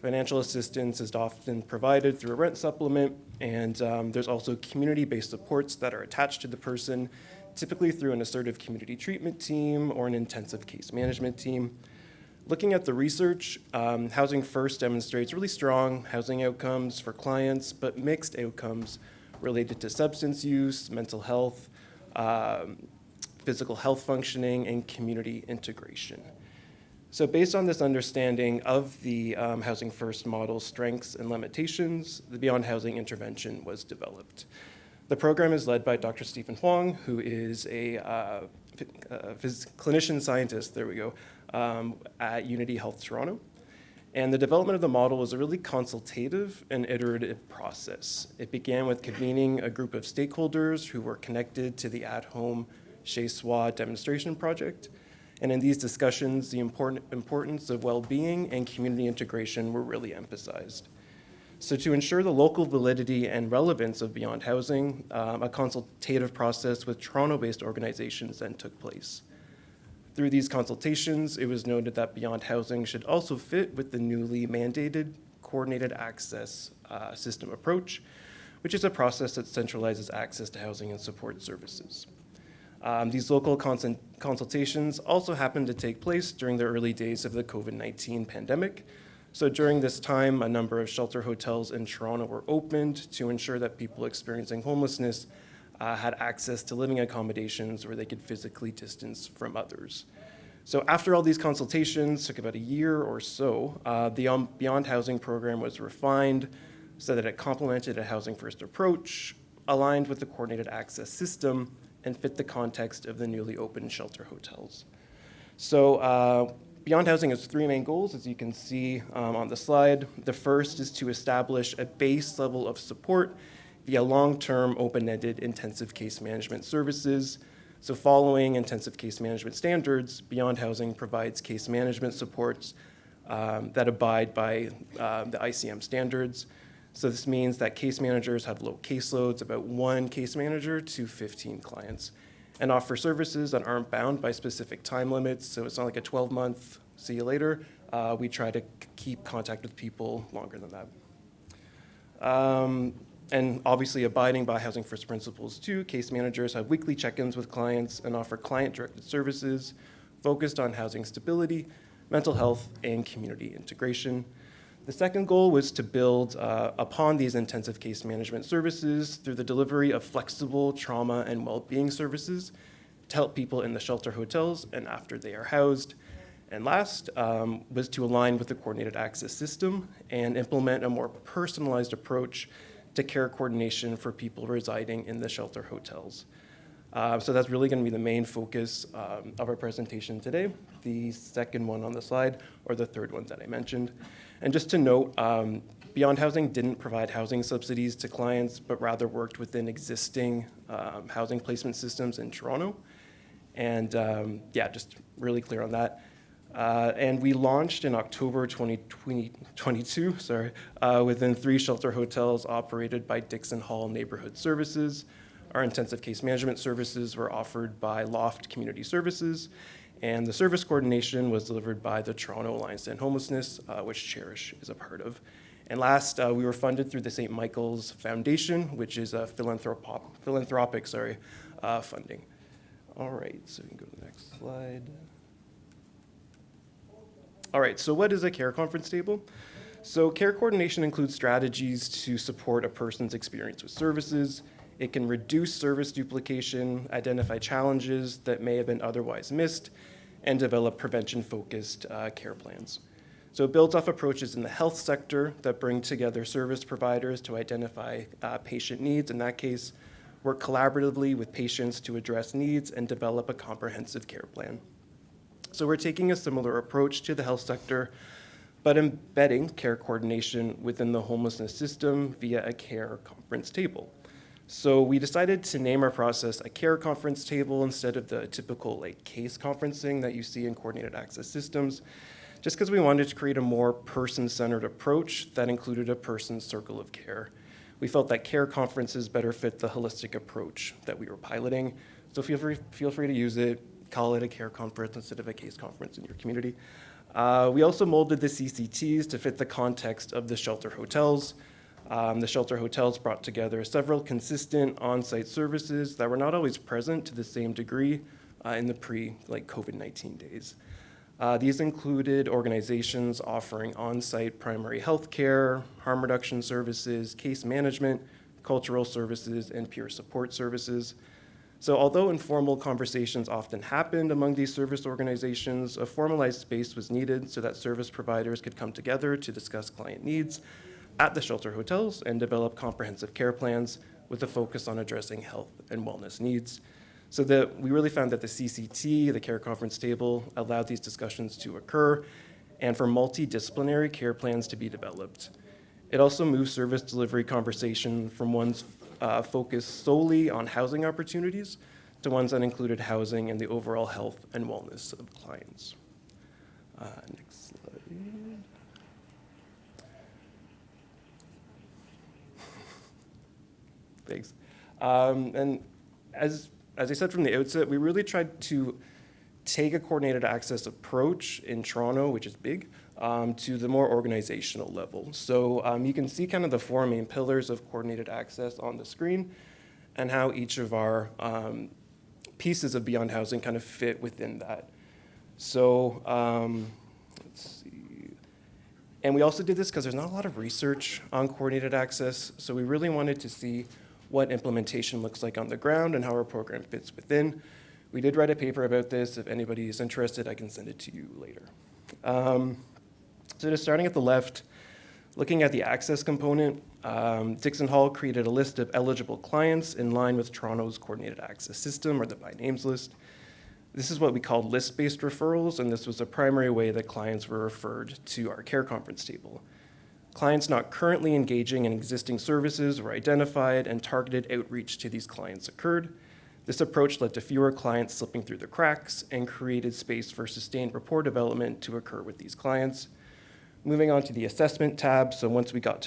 Financial assistance is often provided through a rent supplement, and there's also community-based supports that are attached to the person, typically through an assertive community treatment team or an intensive case management team. Looking at the research, Housing First demonstrates really strong housing outcomes for clients, but mixed outcomes related to substance use, mental health, physical health functioning, and community integration. So based on this understanding of the Housing First model's strengths and limitations, the Beyond Housing intervention was developed. The program is led by Dr. Stephen Huang, who is a clinician scientist, there we go, at Unity Health Toronto. And the development of the model was a really consultative and iterative process. It began with convening a group of stakeholders who were connected to the at-home Chez Soi demonstration project. And in these discussions, the importance of well-being and community integration were really emphasized. So to ensure the local validity and relevance of Beyond Housing, a consultative process with Toronto-based organizations then took place. Through these consultations, it was noted that Beyond Housing should also fit with the newly mandated coordinated access system approach, which is a process that centralizes access to housing and support services. These local consultations also happened to take place during the early days of the COVID-19 pandemic. So during this time, a number of shelter hotels in Toronto were opened to ensure that people experiencing homelessness had access to living accommodations where they could physically distance from others. So after all these consultations, took about a year or so, the Beyond Housing program was refined so that it complemented a Housing First approach, aligned with the coordinated access system, and fit the context of the newly opened shelter hotels. So Beyond Housing has three main goals, as you can see on the slide. The first is to establish a base level of support via long-term, open-ended intensive case management services. So following intensive case management standards, Beyond Housing provides case management supports that abide by the ICM standards. So this means that case managers have low caseloads, about 1 case manager to 15 clients, and offer services that aren't bound by specific time limits. So it's not like a 12-month, see you later. We try to keep contact with people longer than that. And obviously abiding by Housing First principles too, case managers have weekly check-ins with clients and offer client-directed services focused on housing stability, mental health, and community integration. The second goal was to build upon these intensive case management services through the delivery of flexible trauma and well-being services to help people in the shelter hotels and after they are housed. And last was to align with the coordinated access system and implement a more personalized approach to care coordination for people residing in the shelter hotels. So that's really going to be the main focus of our presentation today, the second one on the slide, or the third one that I mentioned. And just to note, Beyond Housing didn't provide housing subsidies to clients, but rather worked within existing housing placement systems in Toronto. And yeah, just really clear on that. And we launched in October 2022, within 3 shelter hotels operated by Dixon Hall Neighborhood Services. Our intensive case management services were offered by Loft Community Services, and the service coordination was delivered by the Toronto Alliance to End Homelessness, which Cherish is a part of. And last, we were funded through the St. Michael's Foundation, which is a philanthropic funding. All right, so we can go to the next slide. All right, so what is a care conference table? So care coordination includes strategies to support a person's experience with services. It can reduce service duplication, identify challenges that may have been otherwise missed, and develop prevention-focused care plans. So it builds off approaches in the health sector that bring together service providers to identify patient needs. In that case, work collaboratively with patients to address needs and develop a comprehensive care plan. So we're taking a similar approach to the health sector, but embedding care coordination within the homelessness system via a care conference table. So we decided to name our process a care conference table instead of the typical case conferencing that you see in coordinated access systems, just because we wanted to create a more person-centered approach that included a person's circle of care. We felt that care conferences better fit the holistic approach that we were piloting. So feel free to use it, call it a care conference instead of a case conference in your community. We also molded the CCTs to fit the context of the shelter hotels. The shelter hotels brought together several consistent on-site services that were not always present to the same degree in the pre-COVID-19 days. These included organizations offering on-site primary health care, harm reduction services, case management, cultural services, and peer support services. So although informal conversations often happened among these service organizations, a formalized space was needed so that service providers could come together to discuss client needs at the shelter hotels and develop comprehensive care plans with a focus on addressing health and wellness needs. So that we really found that the CCT, the care conference table, allowed these discussions to occur and for multidisciplinary care plans to be developed. It also moved service delivery conversation from ones focused solely on housing opportunities to ones that included housing and the overall health and wellness of clients. Next slide. Thanks. And as I said from the outset, we really tried to take a coordinated access approach in Toronto, which is big, to the more organizational level. So you can see kind of the four main pillars of coordinated access on the screen and how each of our pieces of Beyond Housing kind of fit within that. So let's see. And we also did this because there's not a lot of research on coordinated access, so we really wanted to see what implementation looks like on the ground and how our program fits within. We did write a paper about this. If anybody is interested, I can send it to you later. So just starting at the left, looking at the access component, Dixon Hall created a list of eligible clients in line with Toronto's coordinated access system, or the by names list. This is what we called list-based referrals, and this was the primary way that clients were referred to our care conference table. Clients not currently engaging in existing services were identified, and targeted outreach to these clients occurred. This approach led to fewer clients slipping through the cracks and created space for sustained rapport development to occur with these clients. Moving on to the assessment tab, so once we got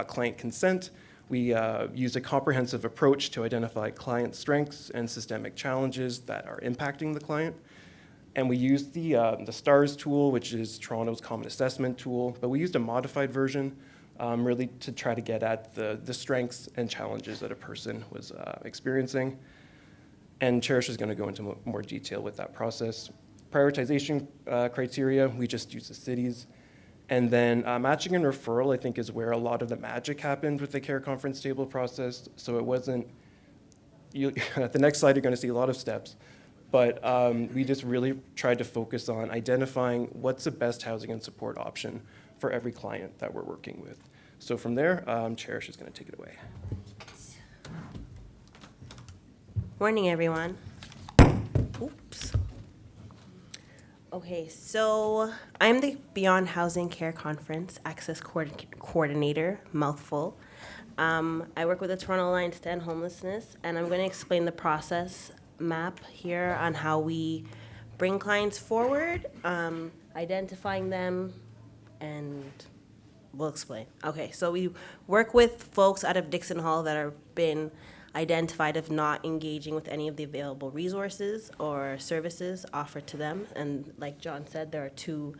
client consent, we used a comprehensive approach to identify client strengths and systemic challenges that are impacting the client. And we used the STARS tool, which is Toronto's common assessment tool, but we used a modified version really to try to get at the strengths and challenges that a person was experiencing. And Cherish is going to go into more detail with that process. Prioritization criteria, we just used the cities. And then matching and referral, I think, is where a lot of the magic happened with the care conference table process. So it wasn't, at the next slide, you're going to see a lot of steps. But we just really tried to focus on identifying what's the best housing and support option for every client that we're working with. So from there, Cherish is going to take it away. Morning, everyone. Oops. Okay, so I'm the Beyond Housing Care Conference Access Coordinator, mouthful. I work with the Toronto Alliance to End Homelessness, and I'm going to explain the process map here on how we bring clients forward, identifying them, and we'll explain. Okay, so we work with folks out of Dixon Hall that have been identified of not engaging with any of the available resources or services offered to them. And like John said, there are two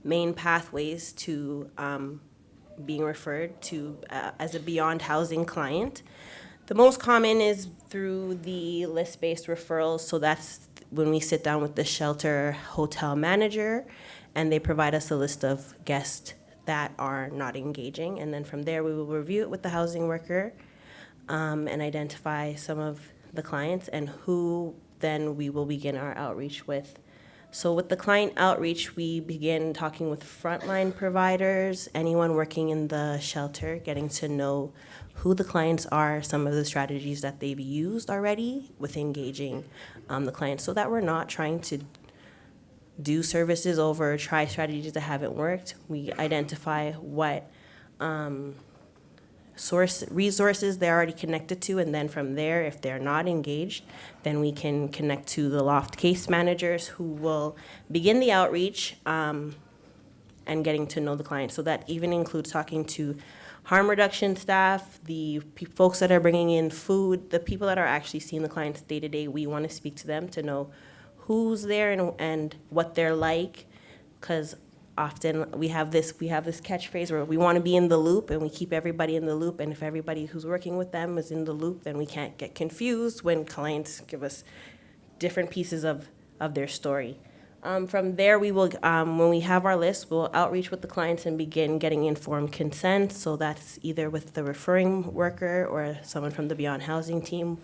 main pathways to being referred to as a Beyond Housing client. The most common is through the list-based referrals. So that's when we sit down with the shelter hotel manager and they provide us a list of guests that are not engaging. And then from there, we will review it with the housing worker. and identify some of the clients and who then we will begin our outreach with. So with the client outreach, we begin talking with frontline providers, anyone working in the shelter, getting to know who the clients are, some of the strategies that they've used already with engaging the clients, so that we're not trying to do services over, try strategies that haven't worked. We identify what resources they're already connected to, and then from there, if they're not engaged, then we can connect to the loft case managers who will begin the outreach and getting to know the client. So that even includes talking to harm reduction staff, the folks that are bringing in food, the people that are actually seeing the clients day to day. We want to speak to them to know who's there and what they're like, because often we have this catchphrase where we want to be in the loop, and we keep everybody in the loop, and if everybody who's working with them is in the loop, then we can't get confused when clients give us different pieces of their story. From there, we will, when we have our list, we'll outreach with the clients and begin getting informed consent. So that's either with the referring worker or someone from the Beyond Housing team.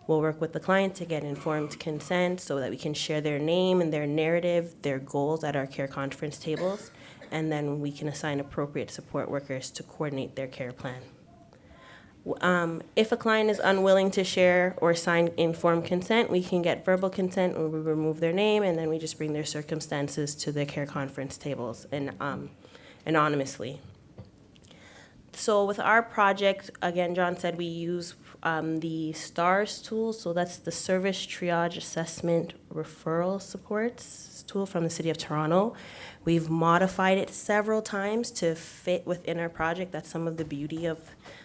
We'll work with the client to get informed consent so that we can share their name and their narrative, their goals at our care conference tables, and then we can assign appropriate support workers to coordinate their care plan. If a client is unwilling to share or sign informed consent, we can get verbal consent where we remove their name, and then we just bring their circumstances to the care conference tables and anonymously. So with our project, again, John said we use the STARS tool, so that's the Service Triage Assessment Referral Supports tool from the City of Toronto. We've modified it several times to fit within our project. That's some of the beauty of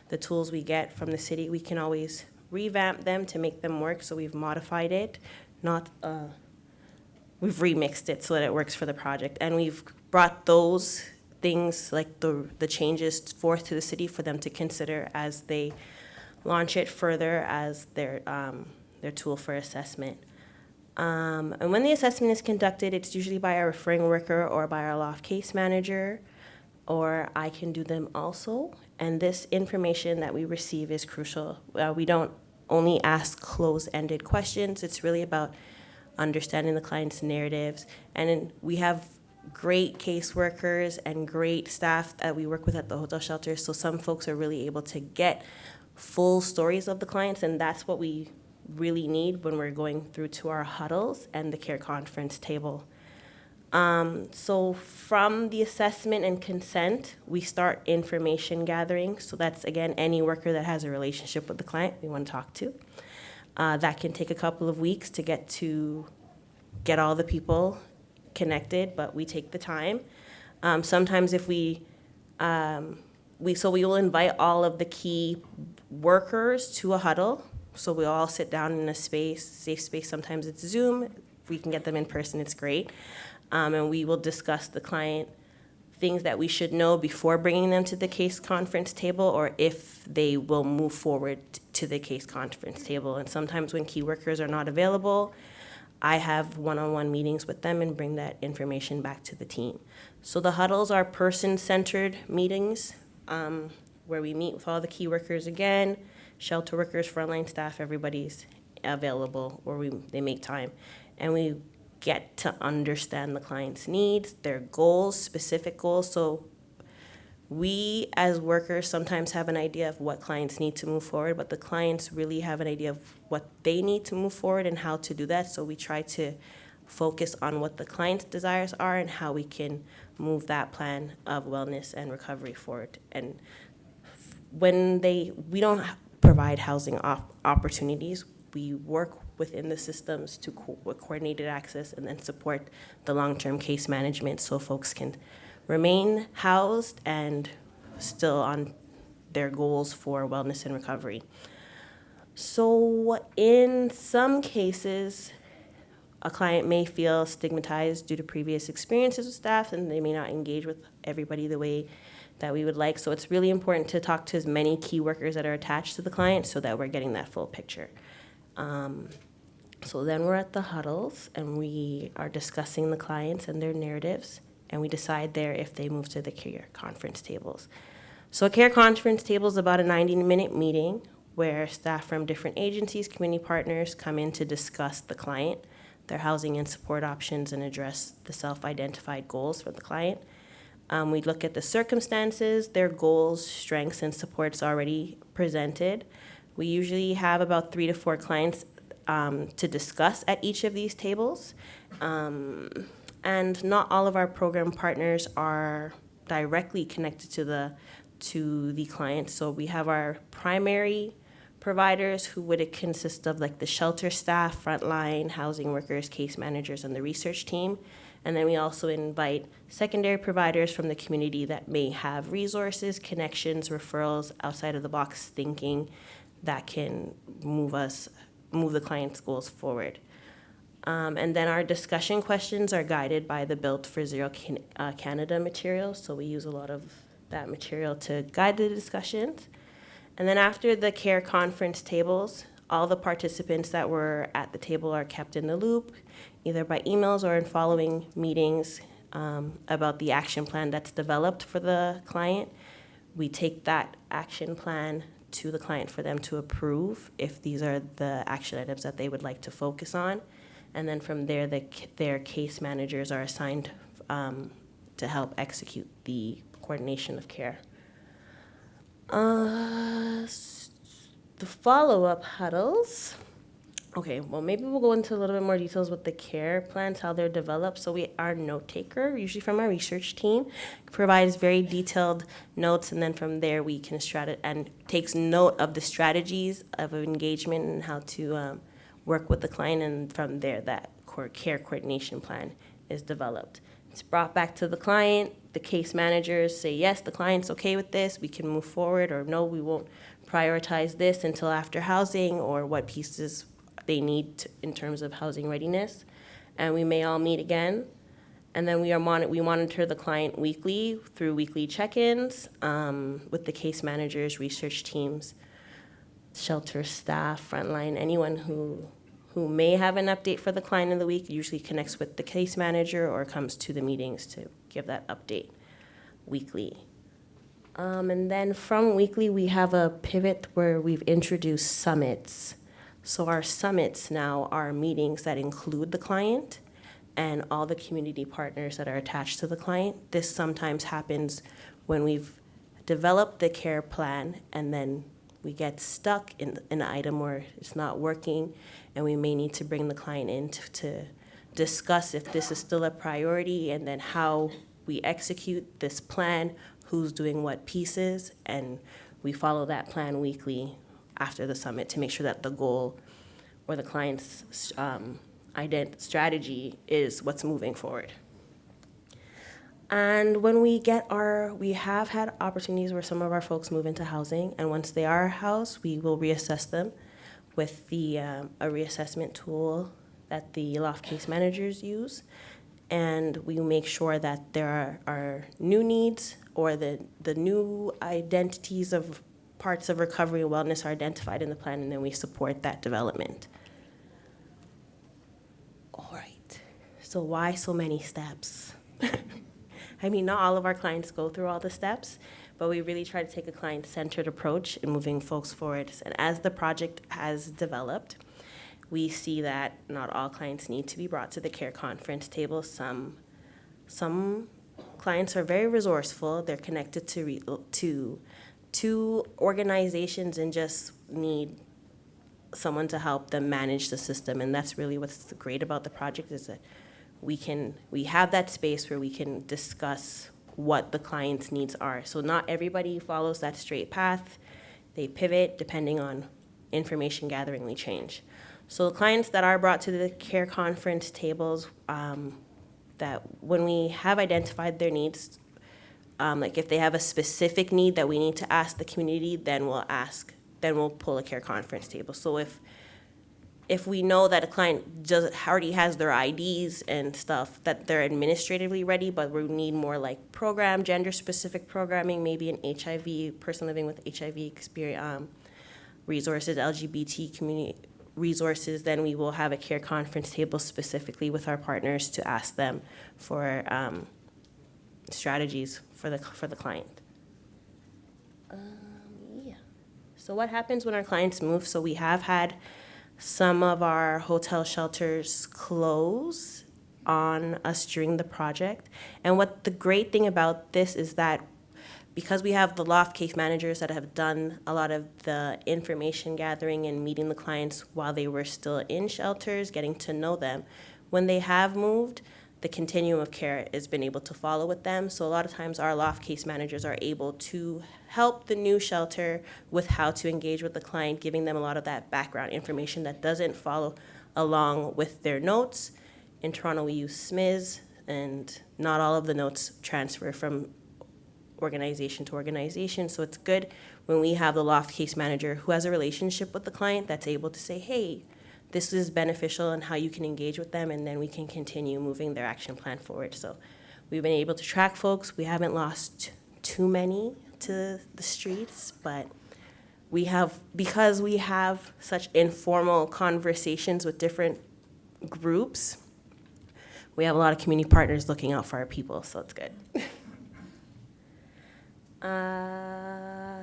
the tools we get from the city. We can always revamp them to make them work, so we've modified it, we've remixed it so that it works for the project, and we've brought those things like the changes forth to the city for them to consider as they launch it further as their tool for assessment. And when the assessment is conducted, it's usually by our referring worker or by our loft case manager, or I can do them also. And this information that we receive is crucial. We don't only ask closed-ended questions. It's really about understanding the client's narratives. And we have great caseworkers and great staff that we work with at the hotel shelter, so some folks are really able to get full stories of the clients, and that's what we really need when we're going through to our huddles and the care conference table. So from the assessment and consent, we start information gathering. So that's, again, any worker that has a relationship with the client we want to talk to. That can take a couple of weeks to get all the people connected, but we take the time. Sometimes if we will invite all of the key workers to a huddle. So we all sit down in a safe space. Sometimes it's Zoom. If we can get them in person, it's great. And we will discuss the client, things that we should know before bringing them to the case conference table, or if they will move forward to the case conference table. And sometimes when key workers are not available, I have one-on-one meetings with them and bring that information back to the team. So the huddles are person-centered meetings where we meet with all the key workers again, shelter workers, frontline staff, everybody's available, or they make time. And we get to understand the client's needs, their goals, specific goals. So we as workers sometimes have an idea of what clients need to move forward, but the clients really have an idea of what they need to move forward and how to do that. So we try to focus on what the client's desires are and how we can move that plan of wellness and recovery forward. And when we don't provide housing opportunities, we work within the systems to with coordinated access and then support the long-term case management so folks can remain housed and still on their goals for wellness and recovery. So in some cases, a client may feel stigmatized due to previous experiences with staff, and they may not engage with everybody the way that we would like. So it's really important to talk to as many key workers that are attached to the client so that we're getting that full picture. So then we're at the huddles, and we are discussing the clients and their narratives, and we decide there if they move to the care conference tables. So a care conference table is about a 90-minute meeting where staff from different agencies, community partners come in to discuss the client, their housing and support options, and address the self-identified goals for the client. We look at the circumstances, their goals, strengths, and supports already presented. We usually have about 3 to 4 clients to discuss at each of these tables. And not all of our program partners are directly connected to the client. So we have our primary providers who would consist of like the shelter staff, frontline, housing workers, case managers, and the research team. And then we also invite secondary providers from the community that may have resources, connections, referrals, outside of the box thinking that can move the client's goals forward. And then our discussion questions are guided by the Built for Zero Canada material. So we use a lot of that material to guide the discussions. And then after the CARE conference tables, all the participants that were at the table are kept in the loop, either by emails or in following meetings about the action plan that's developed for the client. We take that action plan to the client for them to approve if these are the action items that they would like to focus on. And then from there, their case managers are assigned to help execute the coordination of care. The follow-up huddles. Okay, well, maybe we'll go into a little bit more details with the care plans, how they're developed. So our note taker, usually from our research team, provides very detailed notes, and then from there we can and takes note of the strategies of engagement and how to work with the client, and from there that care coordination plan is developed. It's brought back to the client. The case managers say, yes, the client's okay with this, we can move forward, or no, we won't prioritize this until after housing, or what pieces they need in terms of housing readiness. And we may all meet again. And then we monitor the client weekly through weekly check-ins with the case managers, research teams, shelter staff, frontline, anyone who may have an update for the client in the week usually connects with the case manager or comes to the meetings to give that update weekly. And then from weekly, we have a pivot where we've introduced summits. So our summits now are meetings that include the client and all the community partners that are attached to the client. This sometimes happens when we've developed the care plan and then we get stuck in an item where it's not working, and we may need to bring the client in to discuss if this is still a priority, and then how we execute this plan, who's doing what pieces, and we follow that plan weekly after the summit to make sure that the goal or the client's strategy is what's moving forward. And when we have had opportunities where some of our folks move into housing, and once they are housed, we will reassess them with a reassessment tool that the loft case managers use. And we make sure that there are new needs or the new identities of parts of recovery and wellness are identified in the plan, and then we support that development. All right, so why so many steps? I mean, not all of our clients go through all the steps, but we really try to take a client-centered approach in moving folks forward. And as the project has developed, we see that not all clients need to be brought to the care conference table. Some clients are very resourceful. They're connected to organizations and just need someone to help them manage the system. And that's really what's great about the project, is that we have that space where we can discuss what the client's needs are. So not everybody follows that straight path. They pivot depending on information gathering, we change. So the clients that are brought to the care conference tables, that when we have identified their needs, like if they have a specific need that we need to ask the community, then we'll pull a care conference table. So if we know that a client already has their IDs and stuff, that they're administratively ready, but we need more like gender-specific programming, maybe an HIV, person living with HIV experience, resources, LGBT community resources, then we will have a care conference table specifically with our partners to ask them for strategies for the client. So what happens when our clients move? So we have had some of our hotel shelters close on us during the project. And what the great thing about this is that because we have the loft case managers that have done a lot of the information gathering and meeting the clients while they were still in shelters, getting to know them, when they have moved, the continuum of care has been able to follow with them. So a lot of times our loft case managers are able to help the new shelter with how to engage with the client, giving them a lot of that background information that doesn't follow along with their notes. In Toronto, we use SMIS, and not all of the notes transfer from organization to organization. So it's good when we have the loft case manager who has a relationship with the client that's able to say, hey, this is beneficial and how you can engage with them, and then we can continue moving their action plan forward. So we've been able to track folks. We haven't lost too many to the streets, but because we have such informal conversations with different groups, we have a lot of community partners looking out for our people, so it's good.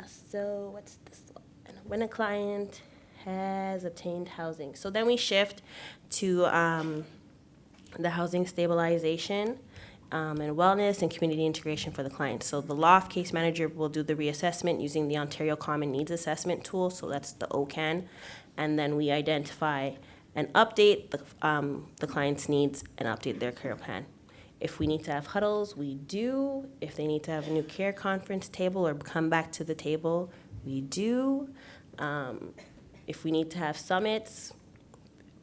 So what's this one? When a client has obtained housing. So then we shift to the housing stabilization and wellness and community integration for the client. So the loft case manager will do the reassessment using the Ontario Common Needs Assessment tool, so that's the OCAN, and then we identify and update the client's needs and update their care plan. If we need to have huddles, we do. If they need to have a new care conference table or come back to the table, we do. If we need to have summits.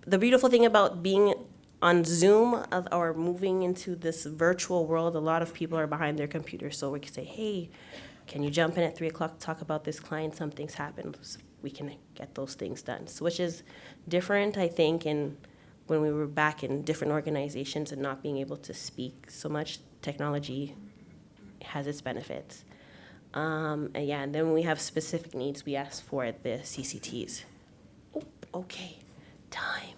The beautiful thing about being on Zoom or moving into this virtual world, a lot of people are behind their computers, so we can say, hey, can you jump in at 3 o'clock to talk about this client? Something's happened. So we can get those things done. So which is different, I think, when we were back in different organizations and not being able to speak so much. Technology has its benefits. And then when we have specific needs, we ask for the CCTs. Oh, okay, time.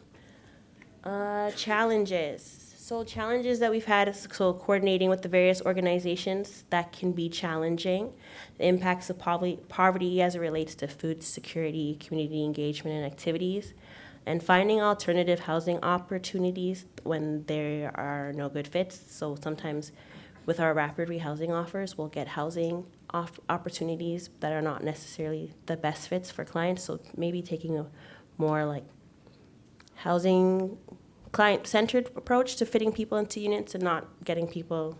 Challenges. So challenges that we've had is coordinating with the various organizations that can be challenging. The impacts of poverty as it relates to food security, community engagement, and activities. And finding alternative housing opportunities when there are no good fits. So sometimes with our rapid rehousing offers, we'll get housing opportunities that are not necessarily the best fits for clients. So maybe taking a more like housing client-centered approach to fitting people into units and not getting people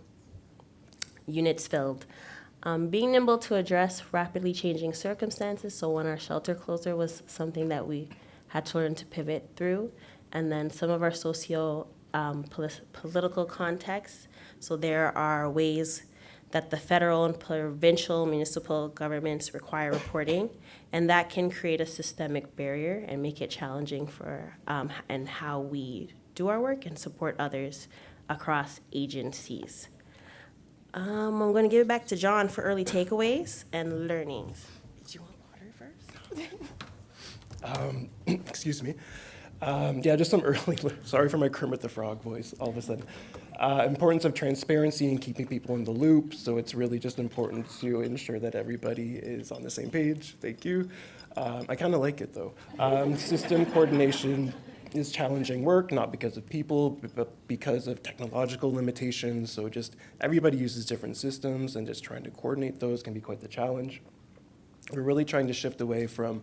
units filled. Being able to address rapidly changing circumstances. So when our shelter closure was something that we had to learn to pivot through, and then some of our political contexts. So there are ways that the federal and provincial municipal governments require reporting, and that can create a systemic barrier and make it challenging for and how we do our work and support others across agencies. I'm going to give it back to John for early takeaways and learnings. Did you want water first? Excuse me. Just some early, sorry for my Kermit the Frog voice all of a sudden. Importance of transparency and keeping people in the loop. So it's really just important to ensure that everybody is on the same page. Thank you. I kind of like it though. System coordination is challenging work, not because of people, but because of technological limitations. So just everybody uses different systems, and just trying to coordinate those can be quite the challenge. We're really trying to shift away from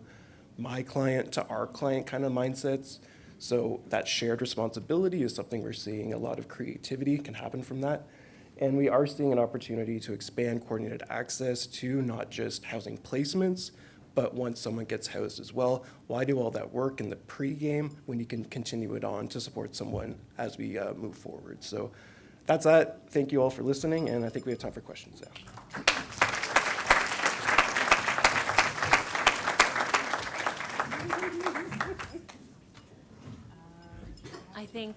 my client to our client kind of mindsets. So that shared responsibility is something we're seeing. A lot of creativity can happen from that. And we are seeing an opportunity to expand coordinated access to not just housing placements, but once someone gets housed as well. Why do all that work in the pre-game when you can continue it on to support someone as we move forward? So that's that. Thank you all for listening, and I think we have time for questions now. I think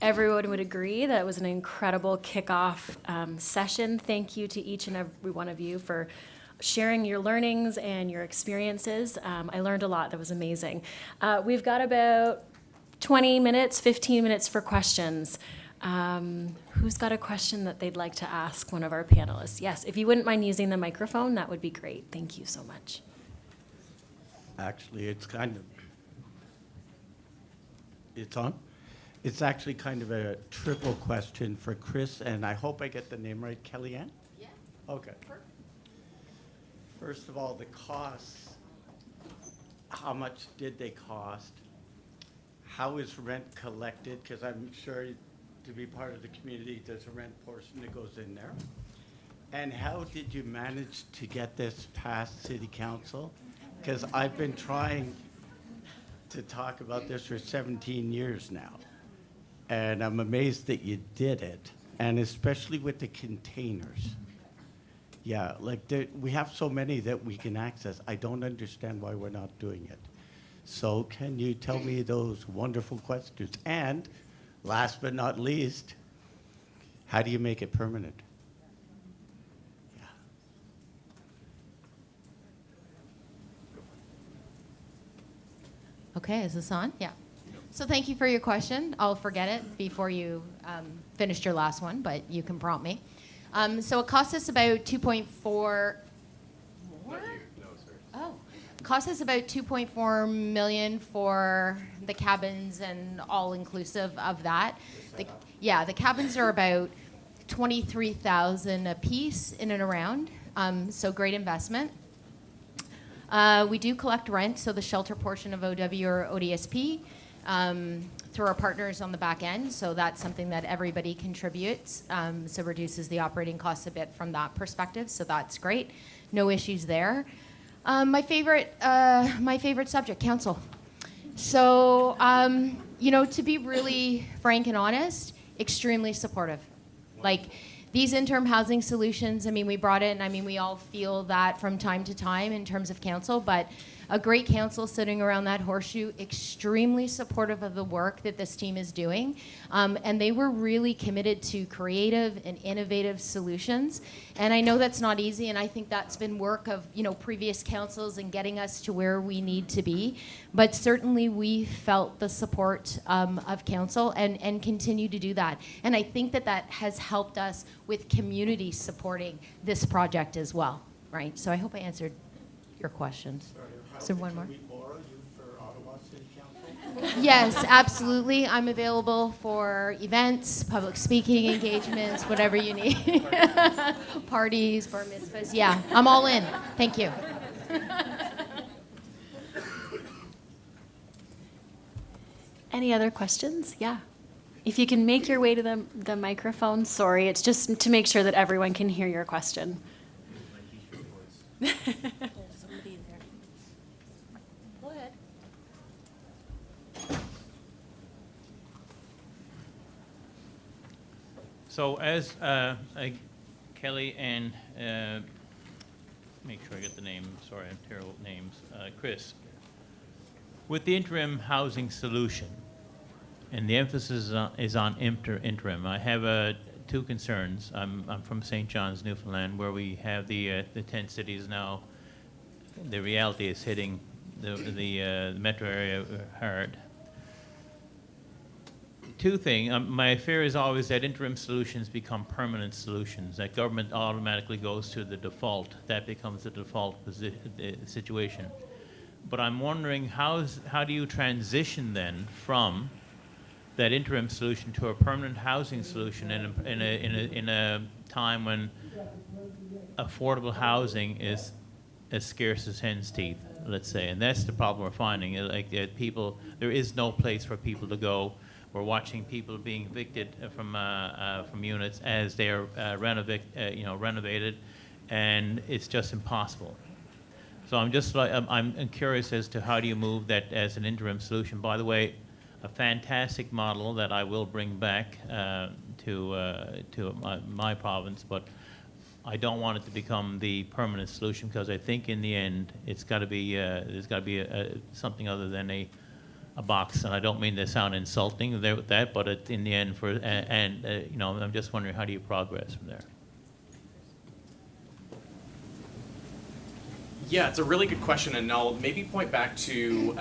everyone would agree that it was an incredible kickoff session. Thank you to each and every one of you for sharing your learnings and your experiences. I learned a lot. That was amazing. We've got about 20 minutes, 15 minutes for questions. Who's got a question that they'd like to ask one of our panelists? Yes, if you wouldn't mind using the microphone, that would be great. Thank you so much. Actually, it's kind of, it's on? It's actually kind of a triple question for Chris, and I hope I get the name right, Kellyanne? Yeah. Okay. First of all, the costs, how much did they cost? How is rent collected? Because I'm sure to be part of the community, there's a rent portion that goes in there. And how did you manage to get this past city council? Because I've been trying to talk about this for 17 years now. And I'm amazed that you did it, and especially with the containers. Yeah, like we have so many that we can access. I don't understand why we're not doing it. So can you tell me those wonderful questions? And last but not least, how do you make it permanent? Yeah. Okay, is this on? Yeah. So thank you for your question. I'll forget it before you finished your last one, but you can prompt me. So it cost us about 2.4 more? Oh, cost us about 2.4 million for the cabins and all inclusive of that. The cabins are about 23,000 a piece in and around. So great investment. We do collect rent, so the shelter portion of OW or ODSP, through our partners on the back end. So that's something that everybody contributes. So reduces the operating costs a bit from that perspective. So that's great. No issues there. My favorite subject, council. So, to be really frank and honest, extremely supportive. Like, these interim housing solutions, we brought in, we all feel that from time to time in terms of council, but a great council sitting around that horseshoe, extremely supportive of the work that this team is doing. And they were really committed to creative and innovative solutions. And I know that's not easy, and I think that's been work of, previous councils and getting us to where we need to be. But certainly we felt the support of council and continue to do that. And I think that has helped us with community supporting this project as well, right? So I hope I answered your questions. Is there one more? Can we borrow you for Ottawa City Council? Yes, absolutely. I'm available for events, public speaking engagements, whatever you need. Parties, bar mitzvahs. Yeah, I'm all in. Thank you. Any other questions? Yeah. If you can make your way to the microphone, sorry, it's just to make sure that everyone can hear your question. Somebody there. Go ahead. So as Kelly and, make sure I get the name, sorry, I'm terrible with names, Chris, with the interim housing solution, and the emphasis is on interim, I have two concerns. I'm from St. John's, Newfoundland, where we have the tent cities now. The reality is hitting the metro area hard. Two things. My fear is always that interim solutions become permanent solutions, that government automatically goes to the default. That becomes the default situation. But I'm wondering how do you transition then from that interim solution to a permanent housing solution in a time when affordable housing is as scarce as hen's teeth, let's say. And that's the problem we're finding. There is no place for people to go. We're watching people being evicted from units as they are renovated, and it's just impossible. So I'm curious as to how do you move that as an interim solution. By the way, a fantastic model that I will bring back to my province, but I don't want it to become the permanent solution, because I think in the end it's got to be there's got to be something other than a box. And I don't mean to sound insulting there with that, but in the end, I'm just wondering, how do you progress from there? Yeah, it's a really good question, and I'll maybe point back to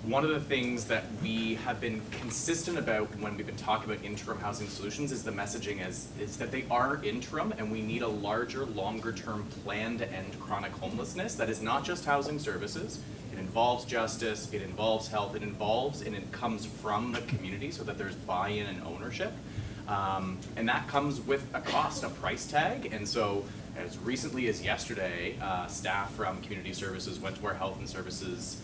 one of the things that we have been consistent about when we've been talking about interim housing solutions is the messaging is that they are interim, and we need a larger, longer-term plan to end chronic homelessness that is not just housing services. It involves justice, it involves health, it involves and it comes from the community so that there's buy-in and ownership. And that comes with a cost, a price tag. And so as recently as yesterday, staff from Community Services went to our Health and Services,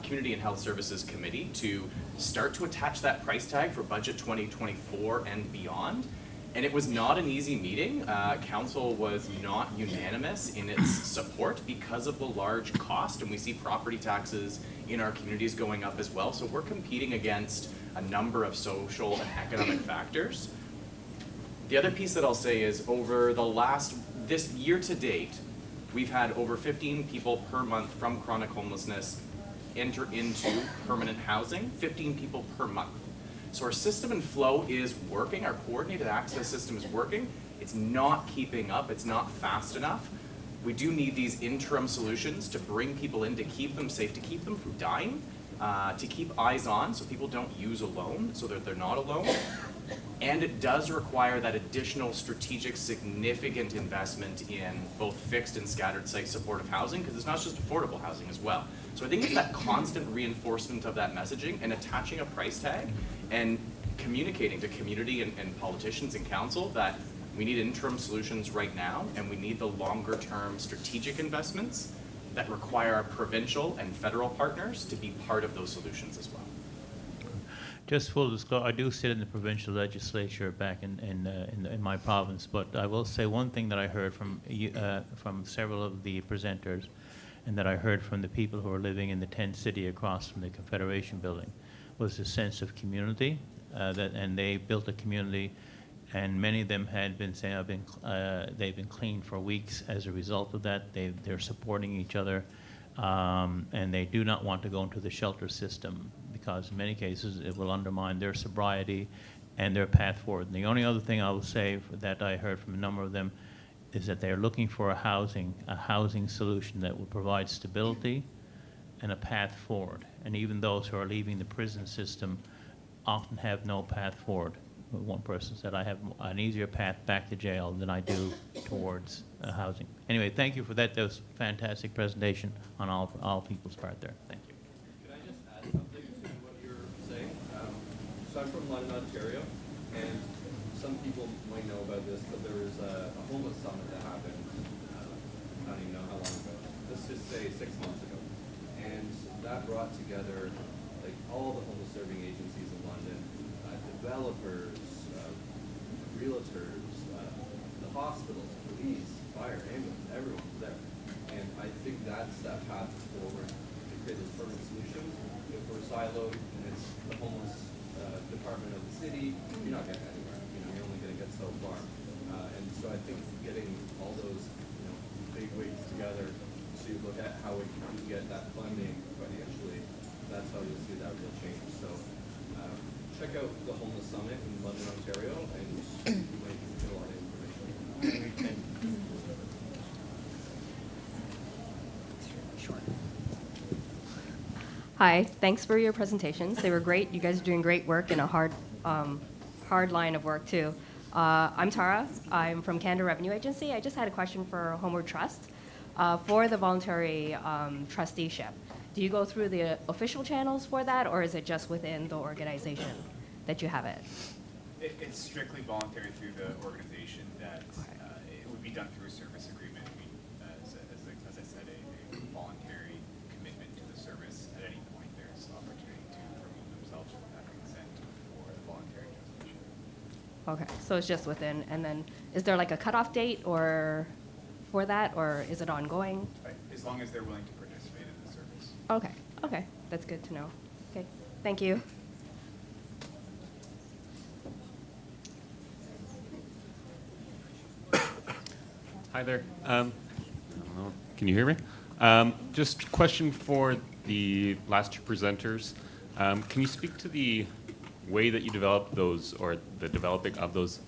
Community and Health Services Committee to start to attach that price tag for budget 2024 and beyond. And it was not an easy meeting. Council was not unanimous in its support because of the large cost, and we see property taxes in our communities going up as well. So we're competing against a number of social and economic factors. The other piece that I'll say is over this year to date, we've had over 15 people per month from chronic homelessness enter into permanent housing, 15 people per month. So our system and flow is working, our coordinated access system is working. It's not keeping up, it's not fast enough. We do need these interim solutions to bring people in, to keep them safe, to keep them from dying, to keep eyes on so people don't use alone, so that they're not alone. And it does require that additional strategic, significant investment in both fixed and scattered site supportive housing, because it's not just affordable housing as well. So I think it's that constant reinforcement of that messaging and attaching a price tag and communicating to community and politicians and council that we need interim solutions right now, and we need the longer term strategic investments that require our provincial and federal partners to be part of those solutions as well. Just full disclosure, I do sit in the provincial legislature back in my province, but I will say one thing that I heard from several of the presenters, and that I heard from the people who are living in the tent city across from the Confederation building, was the sense of community, and they built a community, and many of them had been saying they've been clean for weeks as a result of that. They're supporting each other, and they do not want to go into the shelter system because in many cases it will undermine their sobriety and their path forward. And the only other thing I will say that I heard from a number of them is that they're looking for a housing solution that will provide stability and a path forward. And even those who are leaving the prison system often have no path forward. One person said, I have an easier path back to jail than I do towards housing. Anyway, thank you for that. That was a fantastic presentation on all people's part there. Thank you. Can I just add something to what you're saying? So I'm from London, Ontario, and some people might know about this, but there was a homeless summit that happened, I don't even know how long ago, let's just say 6 months ago. And that brought together like all the homeless serving agencies in London, developers, realtors, the hospitals, police, fire, ambulance, everyone was there. And I think that's that path forward to create those permanent solutions. If we're siloed and it's the homeless department of the city, you're not getting anywhere. You're only going to get so far. And so I think getting all those big wigs together to look at how we can get that funding financially, that's how you'll see that real change. So check out the Homeless Summit in London, Ontario, and you might get a lot of information. Hi, thanks for your presentations. They were great. You guys are doing great work in a hard line of work too. I'm Tara. I'm from Canada Revenue Agency. I just had a question for Homeward Trust. For the voluntary trusteeship, do you go through the official channels for that, or is it just within the organization that you have it? It's strictly voluntary through the organization. That it would be done through a service agreement. As I said, a voluntary commitment to the service. At any point, there's opportunity to remove themselves from that consent for the voluntary trusteeship. Okay, so it's just within, and then is there like a cutoff date or for that, or is it ongoing? Right. As long as they're willing to participate in the service. Okay, that's good to know. Okay, thank you. Hi there. I don't know. Can you hear me? Just a question for the last two presenters. Can you speak to the way that you develop those, or the developing of those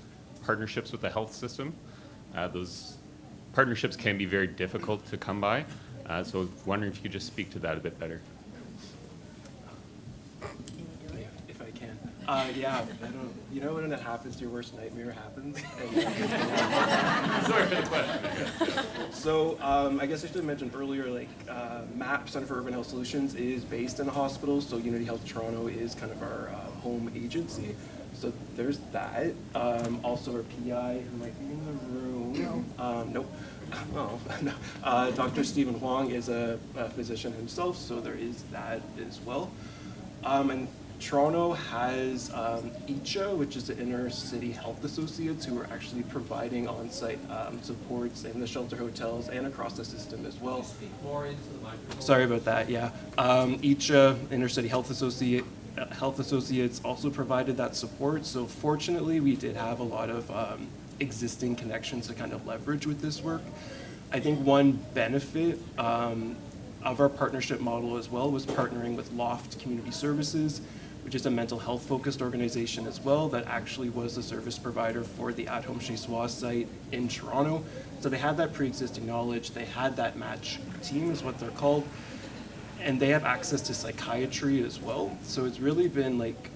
partnerships with the health system? Those partnerships can be very difficult to come by. So I was wondering if you could just speak to that a bit better. If I can. Yeah, I don't, you know when it happens, your worst nightmare happens? Sorry for the question. So I guess I should have mentioned earlier, like MAP, Center for Urban Health Solutions, is based in a hospital, so Unity Health Toronto is kind of our home agency. So there's that. Also our PI, who might be in the room. Nope. Oh, no. Dr. Stephen Huang is a physician himself, so there is that as well. And Toronto has ICHA, which is the Inner City Health Associates, who are actually providing on-site supports in the shelter hotels and across the system as well. Speak more into the microphone. Sorry about that, yeah. ICHA, Inner City Health Associates also provided that support. So fortunately, we did have a lot of existing connections to kind of leverage with this work. I think one benefit of our partnership model as well was partnering with Loft Community Services, which is a mental health focused organization as well that actually was the service provider for the At Home Chez Soi site in Toronto. So they had that pre-existing knowledge, they had that match team is what they're called, and they have access to psychiatry as well. So it's really been like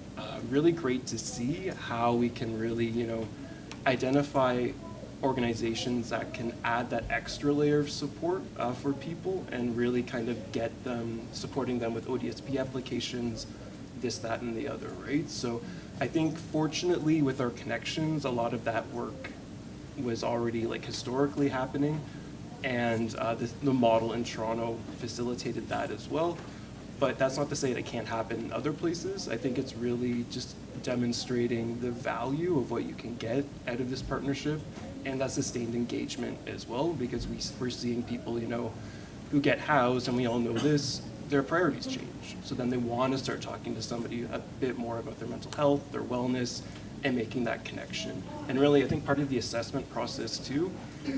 really great to see how we can really, you know, identify organizations that can add that extra layer of support for people and really kind of get them, supporting them with ODSP applications, this, that, and the other, right? So I think fortunately with our connections, a lot of that work was already like historically happening, and the model in Toronto facilitated that as well. But that's not to say it can't happen in other places. I think it's really just demonstrating the value of what you can get out of this partnership and that sustained engagement as well, because we're seeing people, you know, who get housed, and we all know this, their priorities change. So then they want to start talking to somebody a bit more about their mental health, their wellness, and making that connection. And really, I think part of the assessment process too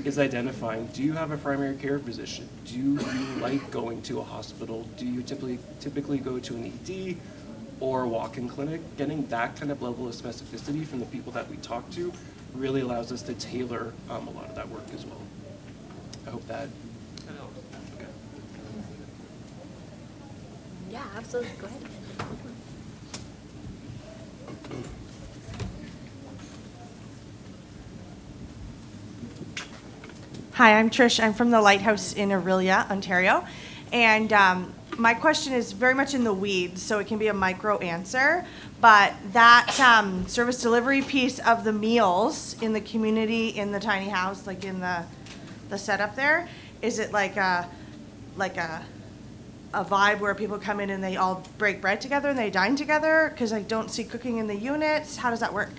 is identifying, do you have a primary care physician? Do you like going to a hospital? Do you typically go to an ED or a walk-in clinic? Getting that kind of level of specificity from the people that we talk to really allows us to tailor a lot of that work as well. I hope that. Okay. Yeah, absolutely. Go ahead. Hi, I'm Trish. I'm from the Lighthouse in Orillia, Ontario. And my question is very much in the weeds, so it can be a micro answer. But that service delivery piece of the meals in the community, in the tiny house, like in the setup there, is it like a vibe where people come in and they all break bread together and they dine together? Because I don't see cooking in the units. How does that work?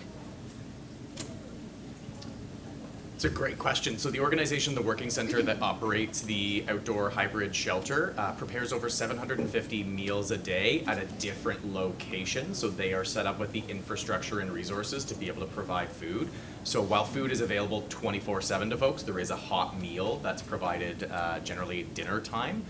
It's a great question. So the organization, the Working Center that operates the outdoor hybrid shelter, prepares over 750 meals a day at a different location. So they are set up with the infrastructure and resources to be able to provide food. So while food is available 24/7 to folks, there is a hot meal that's provided generally dinner time.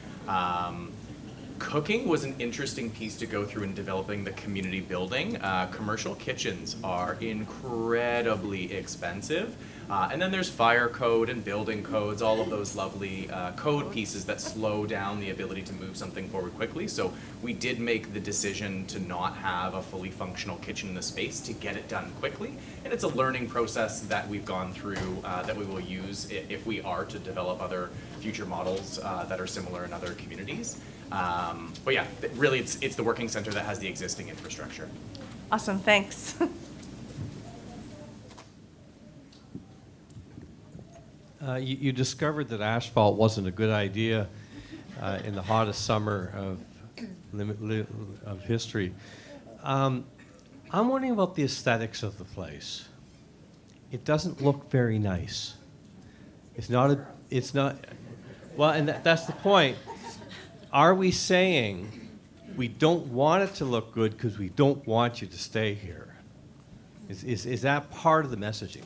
Cooking was an interesting piece to go through in developing the community building. Commercial kitchens are incredibly expensive. And then there's fire code and building codes, all of those lovely code pieces that slow down the ability to move something forward quickly. So we did make the decision to not have a fully functional kitchen in the space to get it done quickly. And it's a learning process that we've gone through that we will use if we are to develop other future models that are similar in other communities. But yeah, really it's the Working Center that has the existing infrastructure. Awesome, thanks. You discovered that asphalt wasn't a good idea in the hottest summer of history. I'm wondering about the aesthetics of the place. It doesn't look very nice. It's not, well, and that's the point. Are we saying we don't want it to look good because we don't want you to stay here? Is that part of the messaging?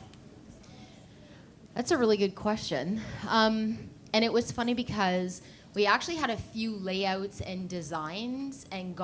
That's a really good question. And it was funny because we actually had a few layouts and designs and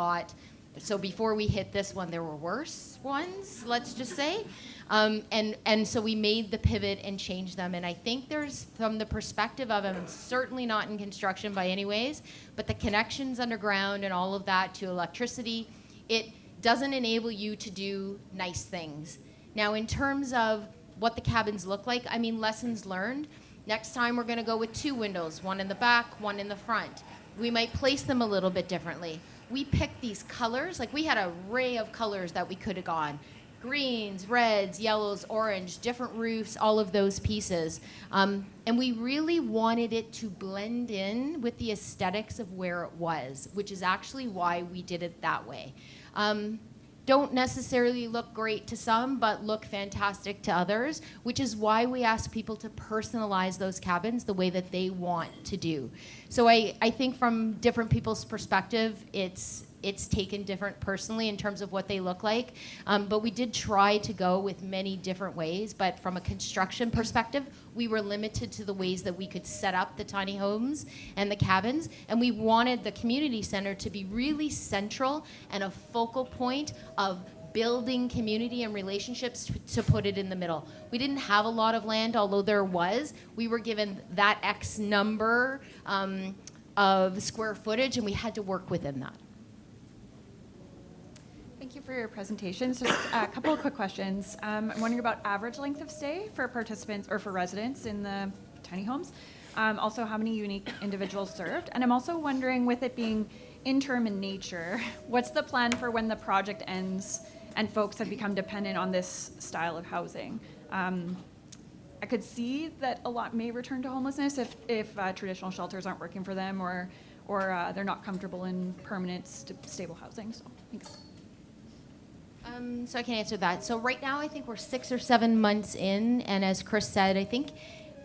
so before we hit this one, there were worse ones, let's just say. And so we made the pivot and changed them. And I think there's, from the perspective of them, certainly not in construction by any ways, but the connections underground and all of that to electricity, it doesn't enable you to do nice things. Now, in terms of what the cabins look like, I mean, lessons learned. Next time we're gonna go with 2 windows, one in the back, one in the front. We might place them a little bit differently. We picked these colors, like we had an array of colors that we could have gone. Greens, reds, yellows, orange, different roofs, all of those pieces. And we really wanted it to blend in with the aesthetics of where it was, which is actually why we did it that way. Don't necessarily look great to some, but look fantastic to others, which is why we ask people to personalize those cabins the way that they want to do. So I think from different people's perspective, it's taken different personally in terms of what they look like. But we did try to go with many different ways, but from a construction perspective, we were limited to the ways that we could set up the tiny homes and the cabins, and we wanted the community center to be really central and a focal point of building community and relationships to put it in the middle. We didn't have a lot of land, although there was. We were given that X number of square footage, and we had to work within that. Thank you for your presentations. Just a couple of quick questions. I'm wondering about average length of stay for participants or for residents in the tiny homes. Also, how many unique individuals served? And I'm also wondering, with it being interim in nature, what's the plan for when the project ends and folks have become dependent on this style of housing? I could see that a lot may return to homelessness if traditional shelters aren't working for them or they're not comfortable in permanent stable housing. So, thanks. So I can answer that. So right now, I think we're 6 or 7 months in, and as Chris said, I think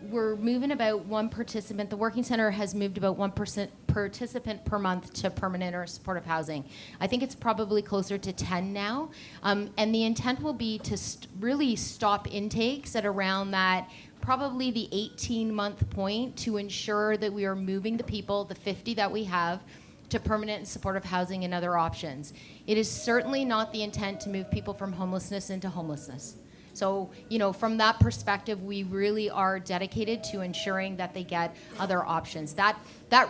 we're moving about 1 participant. The Working Center has moved about 1% participant per month to permanent or supportive housing. I think it's probably closer to 10 now, and the intent will be to really stop intakes at around that, probably the 18-month point, to ensure that we are moving the people, the 50 that we have, to permanent and supportive housing and other options. It is certainly not the intent to move people from homelessness into homelessness. So, from that perspective, we really are dedicated to ensuring that they get other options. That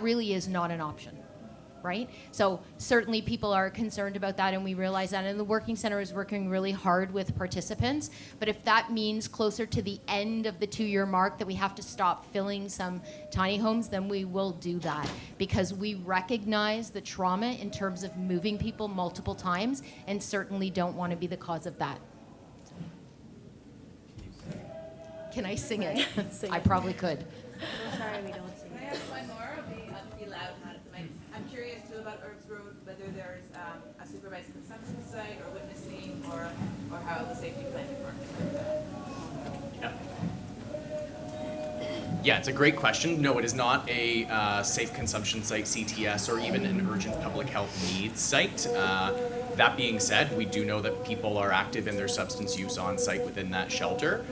really is not an option, right? So certainly people are concerned about that, and we realize that, and the Working Center is working really hard with participants. But if that means closer to the end of the 2-year mark that we have to stop filling some tiny homes, then we will do that, because we recognize the trauma in terms of moving people multiple times, and certainly don't want to be the cause of that. Can I sing it? I probably could. Sorry, we don't sing. Can I ask one more? I'll be loud, not at the mic. I'm curious too about Earth Road, whether there's a supervised consumption site or witnessing, or how the safety planning works. Yeah, it's a great question. No, it is not a safe consumption site, CTS, or even an urgent public health needs site. That being said, we do know that people are active in their substance use on site within that shelter.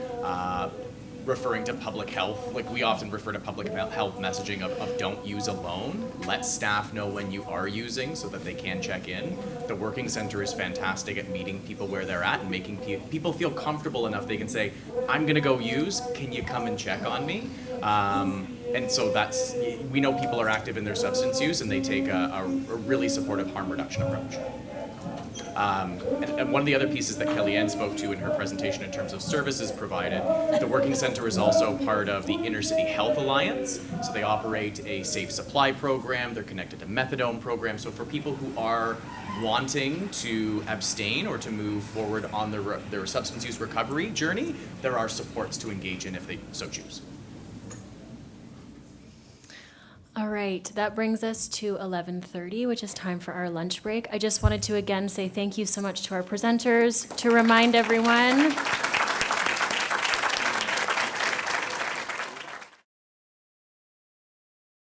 Referring to public health, like we often refer to public health messaging of don't use alone. Let staff know when you are using so that they can check in. The Working Center is fantastic at meeting people where they're at and making people feel comfortable enough they can say, I'm gonna go use, can you come and check on me? And so we know people are active in their substance use, and they take a really supportive harm reduction approach. And one of the other pieces that Kellyanne spoke to in her presentation in terms of services provided, the Working Center is also part of the Inner City Health Alliance. So they operate a safe supply program. They're connected to methadone programs. So for people who are wanting to abstain or to move forward on their substance use recovery journey, there are supports to engage in if they so choose. All right, that brings us to 11:30, which is time for our lunch break. I just wanted to again say thank you so much to our presenters, to remind everyone